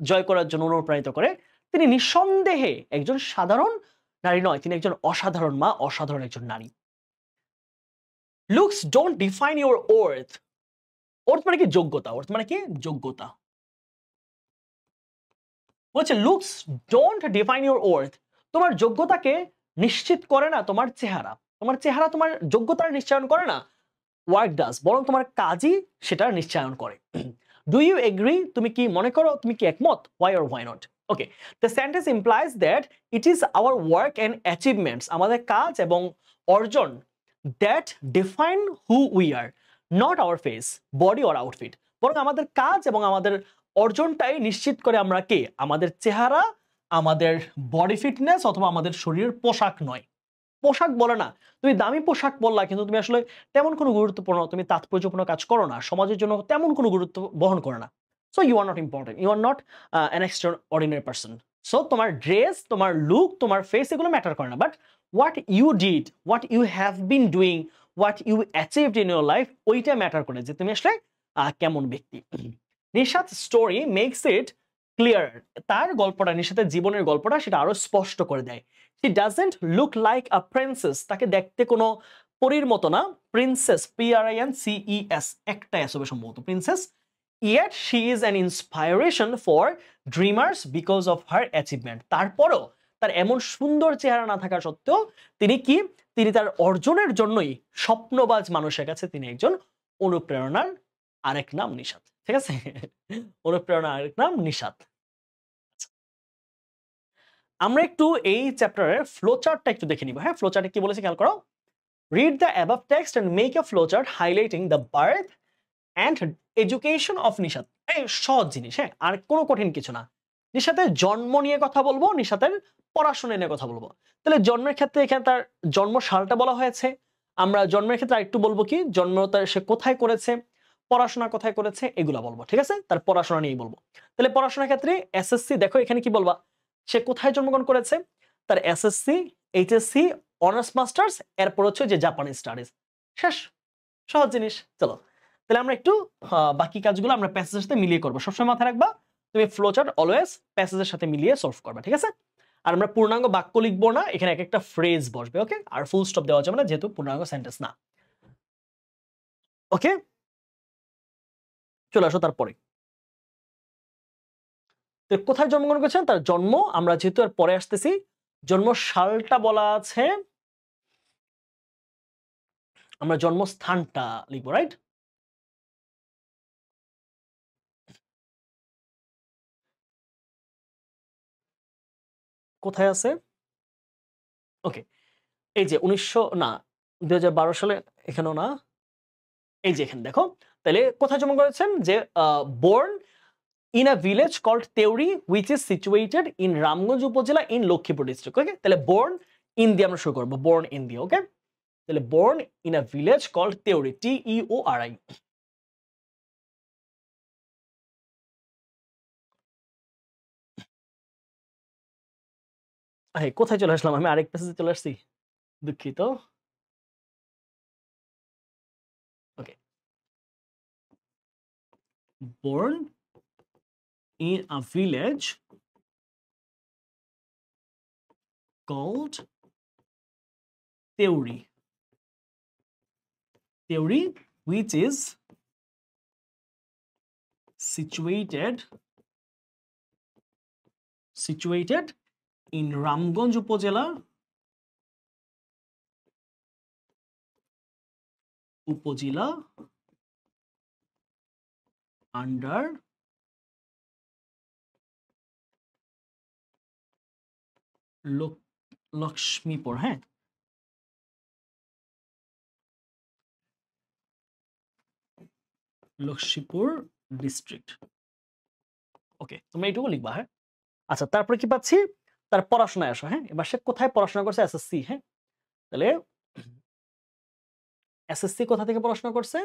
জয় করার জন্য অনুপ্রাণিত করে। তিনি নিঃসন্দেহে একজন সাধারণ নারী নয়, তিনি একজন অসাধারণ মা, অসাধারণ একজন নারী। Looks don't define your worth. Worth মানে কি? যোগ্যতা। ওর্থ মানে কি? যোগ্যতা। বলছে looks don't define your worth. তোমার যোগ্যতাকে নিশ্চিত করে না তোমার চেহারা। তোমার চেহারা তোমার যোগ্যতার নিশ্চয়ন করে না। ওয়ার্ক ডাজ, বরং তোমার কাজই সেটা নিশ্চয়ন করে। Do you agree? তুমি কি মনে করো? তুমি কি একমত? Why or why not? Okay, the sentence implies that it is our work and achievements, আমাদের কাজ এবং অর্জন, that define who we are, not our face, body or outfit. বরং আমাদের কাজ এবং আমাদের অর্জনটাই নিশ্চিত করে আমরা কে, আমাদের চেহারা, আমাদের বডি ফিটনেস অথবা আমাদের শরীরের পোশাক নয়। পোশাক বলে না, তুমি দামি পোশাক পরলা কিন্তু তুমি আসলে তেমন কোনো গুরুত্বপূর্ণ, তুমি তাৎপর্যপূর্ণ কাজ করো না, সমাজের জন্য তেমন কোনো গুরুত্ব বহন করে না। So you are not important, you are not an extraordinary person. So তোমার ড্রেস, তোমার লুক, তোমার ফেস এগুলো ম্যাটার করে না, but what you did, what you have been doing, what you achieved in your life, ওইটা matter করে যে তুমি আসলে কেমন ব্যক্তি। Nishat story makes it clear, তার গল্পটা, নিশাতের জীবনের গল্পটা সেটা আরো স্পষ্ট করে দেয়। She doesn't look like a princess, তাকে দেখতে কোনো পরীর মতো না। প্রিন্সেস, PRINCES, একটা এস হবে সম্ভবত, princess. Yet she is an inspiration for dreamers because of her achievement. তারপরও তার এমন সুন্দর চেহারা না থাকা সত্ত্বেও তিনি কি, তিনি তার অর্জনের জন্যই স্বপ্নবাজ মানুষের কাছে তিনি একজন অনুপ্রেরণার আরেক নাম নিশাত। ঠিক আছে, অনুপ্রেরণার আরেক নাম নিশাত। আমরা একটু এই চ্যাপ্টারের ফ্লোচার্টটা একটু দেখে নিব। হ্যাঁ, ফ্লোচার্টে কি বলেছে খেয়াল করো। Read the above text and make a flowchart highlighting the birth and education of Nishat. এই সহজ জিনিস, হ্যাঁ, আর কোনো কঠিন কিছু না। নিশাতের জন্ম নিয়ে কথা বলবো, নিশাতের পড়াশোনা নিয়ে কথা বলবো। তাহলে জন্মের ক্ষেত্রে এখানে তার জন্ম সালটা বলা হয়েছে। আমরা জন্মের ক্ষেত্রে আরেকটু বলবো কি, জন্ম তার সে কোথায় করেছে, পড়াশোনা কোথায় করেছে, এগুলা বলবো। ঠিক আছে, তার পড়াশোনা নিয়েই বলবো। তাহলে পড়াশোনার ক্ষেত্রে SSC দেখো এখানে কি বলবা, সে কোথায় জন্মগ্রহণ করেছে, তার এসএসসি, এইচএসসি, অনার্স মাস্টার্স, এরপর হচ্ছে যে জাপানি স্টাডিজ। শেষ, সহজ জিনিস। চলো তাহলে আমরা একটু বাকি কাজগুলো আমরা প্যাসেজের সাথে মিলিয়ে করবো। সবসময় মাথায় রাখবা তুমি ফ্লো চার্ট অলওয়েজ প্যাসেজের সাথে মিলিয়ে সলভ করবা, ঠিক আছে? আর আমরা পূর্ণাঙ্গ বাক্য লিখবো না, এখানে এক একটা ফ্রেজ বসবে, ওকে? আর ফুল স্টপ দেওয়া যাবে না যেহেতু পূর্ণাঙ্গ সেন্টেন্স না। ওকে, চলে আসো তারপরে। তো কোথায় জন্মগ্রহণ করেছেন, তার জন্ম, আমরা যেহেতু আর পরে আসতেছি, জন্ম সালটা বলা আছে, আমরা জন্মস্থানটা লিখবো, রাইট? কোথায় আছে? ওকে, এই যে 1900 না 2012 সালে, এখানেও না, এই যে এখানে দেখো। তাহলে কোথায় জন্মগ্রহণ করেছেন, যে born in a village called Teori which is situated in Ramganj upazila in Lakshmipur district. ওকে, তাহলে বোর্ন ইন দিয়ে আমরা শুরু করবো, বোর্ন ইন দিয়ে। ওকে, তাহলে born in a village called Teori, TEORI। কোথায় চলে আসলাম আমি, আরেক পেজে চলে আসছি, দুঃখিত। ওকে, born in a village called Theory, which is situated in Ramganj উপজেলা under লক্ষ্মীপুর, হ্যাঁ, লক্ষ্মীপুর ডিস্ট্রিক্ট। ওকে, তোমরা এইটুকু লিখবা, হ্যাঁ। আচ্ছা, তারপরে কি পাচ্ছি, তার পড়াশোনায় আসো। হ্যাঁ, এবার সে কোথায় পড়াশোনা করছে, এসএসসি। হ্যাঁ, তাহলে এসএসসি কোথা থেকে পড়াশোনা করছে,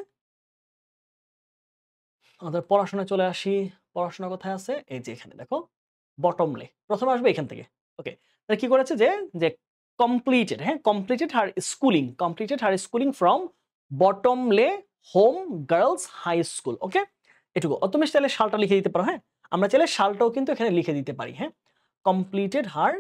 আমাদের পড়াশোনায় চলে আসি। পড়াশোনা কোথায় আছে, এই যে এখানে দেখো, বটমলে প্রথমে আসবে এখান থেকে। ওকে, তাহলে কি করেছে, যে যে কমপ্লিটেড, হ্যাঁ, completed her schooling from Bottomley home girls high school. Okay, এটুকু। তুমি চাইলে সালটা লিখে দিতে পারো, হ্যাঁ, আমরা চাইলে সালটাও কিন্তু এখানে লিখে দিতে পারি। হ্যাঁ, completed her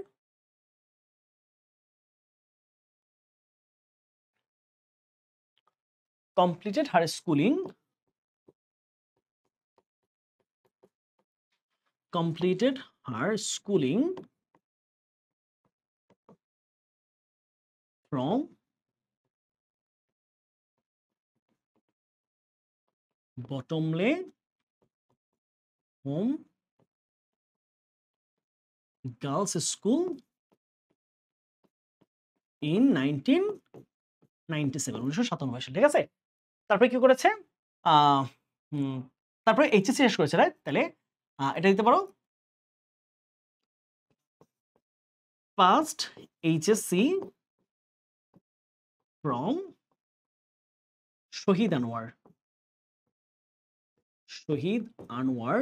schooling, from Bottomley Home Girls School in 1997, 1997 সালে, ঠিক আছে? তারপরে কি করেছে, তারপরে এইচএসসি শেষ করেছে, রাইট? তাহলে এটা দিতে পারো, first HSC from Shahid Anwar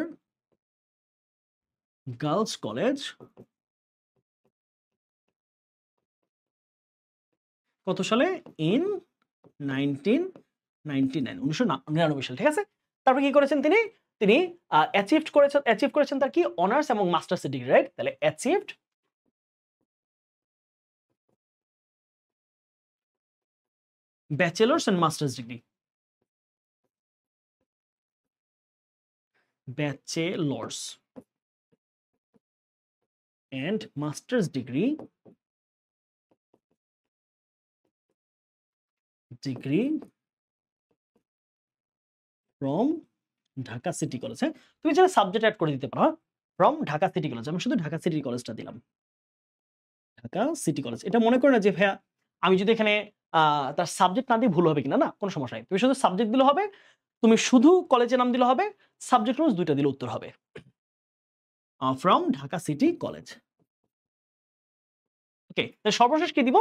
girls college, কত সালে, ইন 1999, 1999 সালে, ঠিক আছে? তারপরে কি করেছেন তিনি, অ্যাচিভ করেছেন তার কি, অনার্স এবং মাস্টার্স ডিগ্রি, রাইট? তাহলে achieved bachelors and masters degree, bachelors and masters degree from Dhaka city college. হ্যাঁ, তুমি চাইলে সাবজেক্ট অ্যাড করে দিতে পারো, ফ্রম ঢাকা সিটি কলেজ। আমি শুধু ঢাকা সিটি কলেজটা দিলাম, ঢাকা সিটি কলেজ। এটা মনে করো না যে ভাইয়া আমি যদি এখানে তার সাবজেক্ট না দিই ভুল হবে কিনা, না, কোনো সমস্যা নেই। তুমি শুধু সাবজেক্ট দিলে হবে, তুমি শুধু কলেজের নাম দিলে হবে, সাবজেক্ট রোজ দুইটা দিলে উত্তর হবে, ফ্রম ঢাকা সিটি কলেজ। ওকে, সর্বশেষ কি দিব,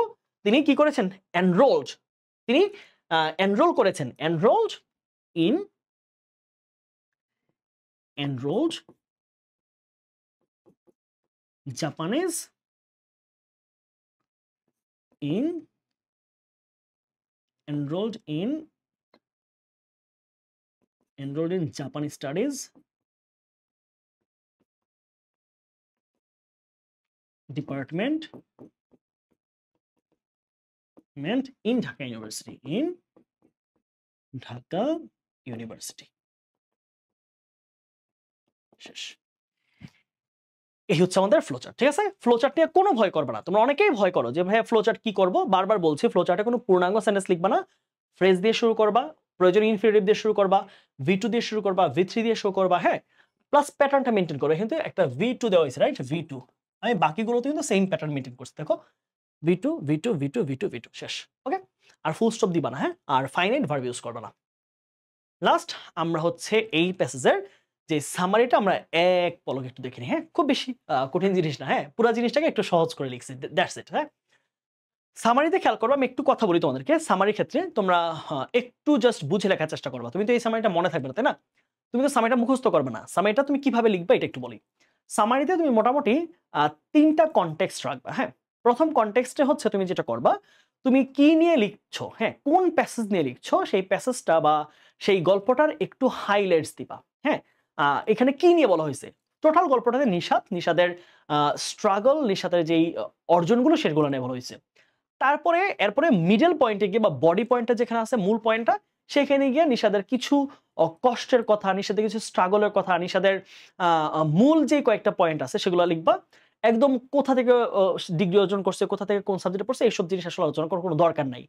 তিনি কি করেছেন, এনরোলড, তিনি এনরোল করেছেন, enrolled Japanese in Japanese studies department in Dhaka University শেষ। এই হচ্ছে আমাদের ফ্লোচার্ট, ঠিক আছে? ফ্লোচার্ট নিয়ে কোনো ভয় করবে না। তোমরা অনেকেই ভয় করো যে ভাইয়া ফ্লোচার্ট কি করব, বারবার বলছি ফ্লোচার্টে কোনো পূর্ণাঙ্গ সেন্টেন্স লিখবা না, ফ্রেজ দিয়ে শুরু করবা, প্রয়োজনীয় ইনফিনিটিভ দিয়ে শুরু করবা, V2 দিয়ে শুরু করবা, V3 দিয়ে শুরু করবা, হ্যাঁ, প্লাস প্যাটার্নটা মেইনটেইন করবে। কিন্তু একটা V2 দেওয়া হয়েছে, রাইট? V2 আমি বাকিগুলোতে কিন্তু সেম প্যাটার্ন মেইনটেইন করছি, দেখো V2 V2 V2 V2 V2 শেষ। ওকে, আর ফুল স্টপ দিবা না, হ্যাঁ, আর ফাইনাইট ভার্ব ইউজ করবা না। লাস্ট আমরা হচ্ছে এই প্যাসেজের যে সামারিটা আমরা এক পলকে একটু দেখে নিই, হ্যাঁ, খুব বেশি কঠিন জিনিস না, হ্যাঁ, পুরো জিনিসটাকে একটু সহজ করে লিখছি, দ্যাটস ইট। হ্যাঁ, সামারিতে খেয়াল করবা, আমি একটু কথা বলি তোমাদেরকে। সামারির ক্ষেত্রে তোমরা একটু জাস্ট বুঝে লেখার চেষ্টা করবা। তুমি তো এই সামারিটা মনে থাকবে না, তাই না? তুমি তো সামারিটা মুখস্থ করবে না। সামারিটা তুমি কিভাবে লিখবা এটা একটু বলি। সামারিতে তুমি মোটামুটি 3টা কনটেক্সট রাখবা। হ্যাঁ, প্রথম কনটেক্সটে হচ্ছে তুমি যেটা করবা, তুমি কি নিয়ে লিখছো, হ্যাঁ, কোন প্যাসেজ নিয়ে লিখছো, সেই প্যাসেজটা বা সেই গল্পটার একটু হাইলাইটস দিবা। হ্যাঁ, এখানে কি নিয়ে বলা হয়েছে, টোটাল গল্পটাতে নিষাদের স্ট্রাগল, নিষাদের যেই অর্জনগুলো সেগুলো নিয়ে বলা হয়েছে। তারপরে এরপরে মিডল পয়েন্টে গিয়ে বা বডি পয়েন্টটা যেখানে আছে, মূল পয়েন্টটা, সেখানে গিয়ে নিষাদের কিছু কষ্টের কথা, নিষাদের কিছু স্ট্রাগলের কথা, নিষাদের মূল যে কয়েকটা পয়েন্ট আছে সেগুলো লিখবা। একদম কোথা থেকে ডিগ্রি অর্জন করছে, কোথা থেকে কোন সাবজেক্টে পড়ছে, এইসব জিনিস আসলে আলোচনা করার কোনো দরকার নাই।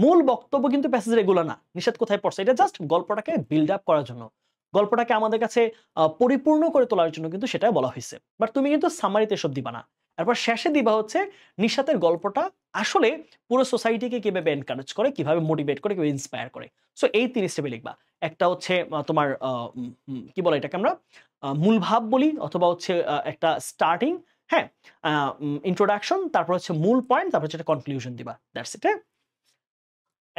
মূল বক্তব্য কিন্তু প্যাসেজের এগুলো না, নিষাদ কোথায় পড়ছে, এটা জাস্ট গল্পটাকে বিল্ড আপ করার জন্য, গল্পটাকে আমাদের কাছে পরিপূর্ণ করে তোলার জন্য কিন্তু সেটা বলা হয়েছে। বাট তুমি কিন্তু সামারিতে এসব দিবা না। তারপর শেষে দিবা হচ্ছে নিষাদের গল্পটা আসলে পুরো সোসাইটিকে কিভাবে এনকারেজ করে, কিভাবে মোটিভেট করে, কিভাবে ইন্সপায়ার করে। সো এই 3 স্টেপে লিখবা। একটা হচ্ছে তোমার কি বলে এটাকে আমরা মূল ভাব বলি, অথবা হচ্ছে একটা স্টার্টিং, হ্যাঁ, ইন্ট্রোডাকশন, তারপর হচ্ছে মূল পয়েন্ট, তারপর হচ্ছে কনক্লুশন দিবা। That's it.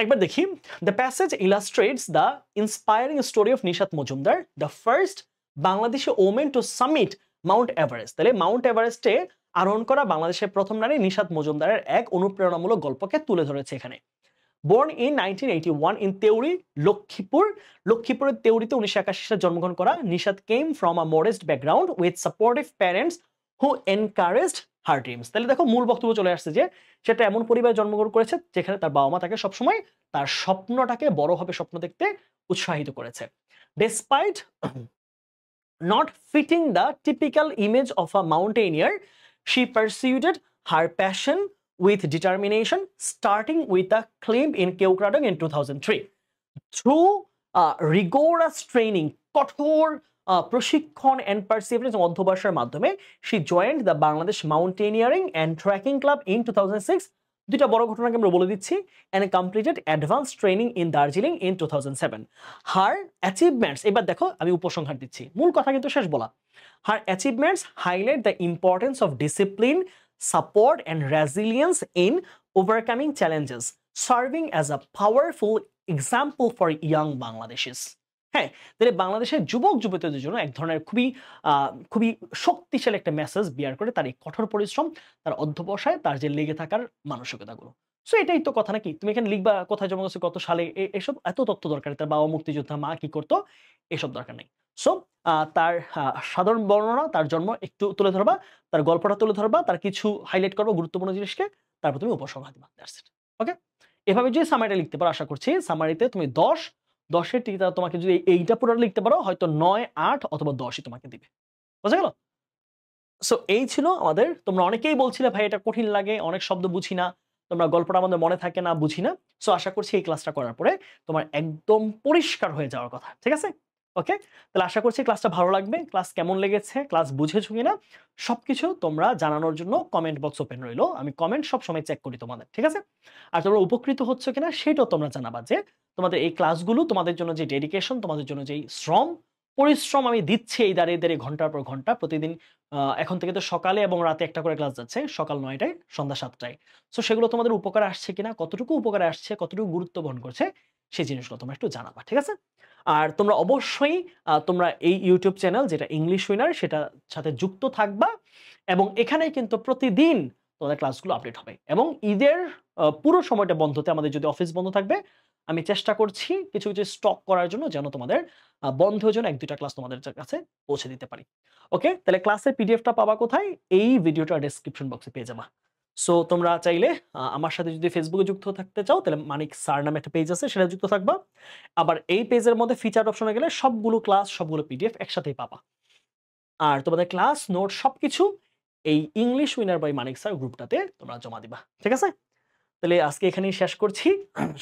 একবার দেখি, the passage illustrates the inspiring story of Nishat Majumder, the first Bangladeshi women to summit Mount Everest. তাহলে মাউন্ট এভারেস্টে আরোহণ করা বাংলাদেশের প্রথম নারী নিশাত মজুমদারের এক অনুপ্রেরণামূলক গল্পকে তুলে ধরেছে এখানে। Born in 1981 in Teuri, লক্ষ্মীপুরের তেওরিতে 1981 সালে জন্মগ্রহণ করা Nishat came from a modest background with supportive parents who encouraged her dreams। তাহলে দেখো মূল বক্তব্য চলে আসছে যে সেটা এমন পরিবারে জন্মগ্রহণ করেছে যেখানে তার বাবা মা তাকে সবসময় তার স্বপ্নটাকে বড়ভাবে স্বপ্ন দেখতে উৎসাহিত করেছে। Despite not fitting the typical image of a mountaineer, she pursued her passion with determination, starting with a climb in Keukradong in 2003. Through rigorous training, কঠোর প্রশিক্ষণ and perseverance অধ্যবসায়ের মাধ্যমে she joined the Bangladesh Mountaineering and Trekking Club in 2006. দুইটা বড় ঘটনাকে আমরা বলে দিচ্ছি, and completed advanced training in Darjeeling in 2007. Her achievements, এবার দেখো আমি উপসংহার দিচ্ছি, মূল কথা কিন্তু শেষ বলা। Her achievements highlight the importance of discipline, support and resilience in overcoming challenges, serving as a powerful example for young Bangladeshis. হ্যাঁ, তাহলে বাংলাদেশের যুবক যুবতীদের জন্য এক ধরনের খুবই শক্তিশালী একটা মেসেজ বিয়ার করে তার এই কঠোর পরিশ্রম, তার অধ্যবসায়, তার যে লেগে থাকার মানসিকতাগুলো। সো এটাই তো কথা নাকি, তুমি এখানে লিখবা কোথায় জন্ম গেছে, কত সালে, এসব এত তথ্য দরকার, তার বাবা মুক্তিযোদ্ধা, মা কি করতো, এসব দরকার নেই। সো তার সাধারণ বর্ণনা, তার জন্ম একটু তুলে ধরবা, তার গল্পটা তুলে ধরবা, তার কিছু হাইলাইট করবা গুরুত্বপূর্ণ জিনিসকে, তারপর তুমি উপসংহার দিবা। দ্যাটস ইট। ওকে, এভাবে যে সামারিটা লিখতে পারো, আশা করছি সামারিতে তুমি 10-10-এর টিকা তোমাকে যদি এইটা পুরো লিখতে পারো, হয়তো 9, 8 অথবা 10ই তোমাকে দিবে। বুঝা গেল? সো এই ছিল আমাদের। তোমরা অনেকেই বলছিলে ভাই এটা কঠিন লাগে, অনেক শব্দ বুঝি না, তোমরা গল্পটা আমাদের মনে থাকে না, বুঝি না। সো আশা করছি এই ক্লাসটা করার পরে তোমার একদম পরিষ্কার হয়ে যাওয়ার কথা। ঠিক আছে? ওকে, তাহলে আশা করছি ক্লাসটা ভালো লাগবে। ক্লাস কেমন লেগেছে, ক্লাস বুঝেছো কিনা, সবকিছু তোমরা জানানোর জন্য কমেন্ট বক্স ওপেন রইলো। আমি কমেন্ট সব সময় চেক করি তোমাদের। ঠিক আছে? আর তোমরা উপকৃত হচ্ছ কিনা সেটাও তোমরা জানাবা, যে তোমাদের এই ক্লাসগুলো তোমাদের জন্য যে ডেডিকেশন, তোমাদের জন্য যেই পরিশ্রম আমি দিচ্ছি এই দাঁড়িয়ে ঘন্টার পর ঘন্টা প্রতিদিন। এখন থেকে তো সকালে এবং রাতে একটা করে ক্লাস যাচ্ছে, সকাল 9টায়, সন্ধ্যা 7টায়। সো সেগুলো তোমাদের উপকারে আসছে কিনা, কতটুকু উপকারে আসছে, কতটুকু গুরুত্ব বহন করছে, সেই জিনিসগুলো তোমরা একটু জানাবা। ঠিক আছে? আর তোমরা অবশ্যই তোমরা এই ইউটিউব চ্যানেল যেটা ইংলিশ উইনার, সেটার সাথে যুক্ত থাকবা, এবং এখানে কিন্তু প্রতিদিন তোমাদের ক্লাসগুলো আপডেট হবে এবং ঈদের পুরো সময়টা বন্ধতে আমাদের যদি অফিস বন্ধ থাকবে, আমি চেষ্টা করছি কিছু, কিছু স্টক করার জন্য যেন তোমাদের বন্ধের জন্য ১-২ টা ক্লাস তোমাদের কাছে পৌঁছে দিতে পারি। ওকে? তাহলে ক্লাসের পিডিএফটা পাবা কোথায়? এই ভিডিওটার ডেসক্রিপশন বক্সে পেয়ে যাবা। সো তোমরা চাইলে আমার সাথে যদি ফেসবুকে যুক্ত থাকতে চাও তাহলে মানিক স্যার নামে একটা পেজ আছে সেটাতে যুক্ত থাকবা। আবার এই পেজের মধ্যে ফিচার অপশনে গেলে সবগুলো ক্লাস, সবগুলো পিডিএফ একসাথেই পাবা। আর তোমাদের ক্লাস, নোট সবকিছু এই English winner by Manik sir গ্রুপটাতে তোমরা জমা দিবা। ঠিক আছে? তাহলে আজকে এখানেই শেষ করছি।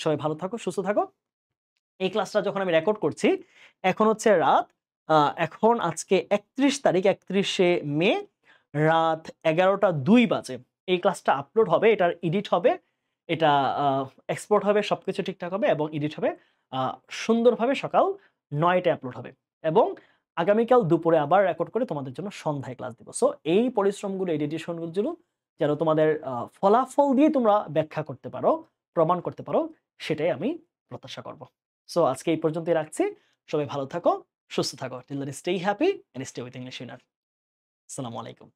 সবাই ভালো থাকো, সুস্থ থাকো। এই ক্লাসটা যখন আমি রেকর্ড করছি, এখন হচ্ছে রাত আ এখন আজকে ৩১ তারিখ, ৩১শে মে রাত ১১টা ২ বাজে। এই ক্লাসটা আপলোড হবে, এটার এডিট হবে, এটা আ এক্সপোর্ট হবে, সবকিছু ঠিকঠাক হবে এবং এডিট হবে। আ সুন্দরভাবে সকাল ৯ টায় আপলোড হবে এবং আগামীকাল দুপুরে আবার রেকর্ড করে তোমাদের জন্য সন্ধ্যায় ক্লাস দিব। সো এই পরিশ্রমগুলো, এই ডেডিকেশনগুলো যেন তোমাদের ফলাফল দিয়ে তোমরা ব্যাখ্যা করতে পারো, প্রমাণ করতে পারো, সেটাই আমি প্রত্যাশা করব। সো আজকে এই পর্যন্তই রাখছি। সবাই ভালো থাকো, সুস্থ থাকো। Till then stay happy and stay with English Winner. আসসালামু আলাইকুম।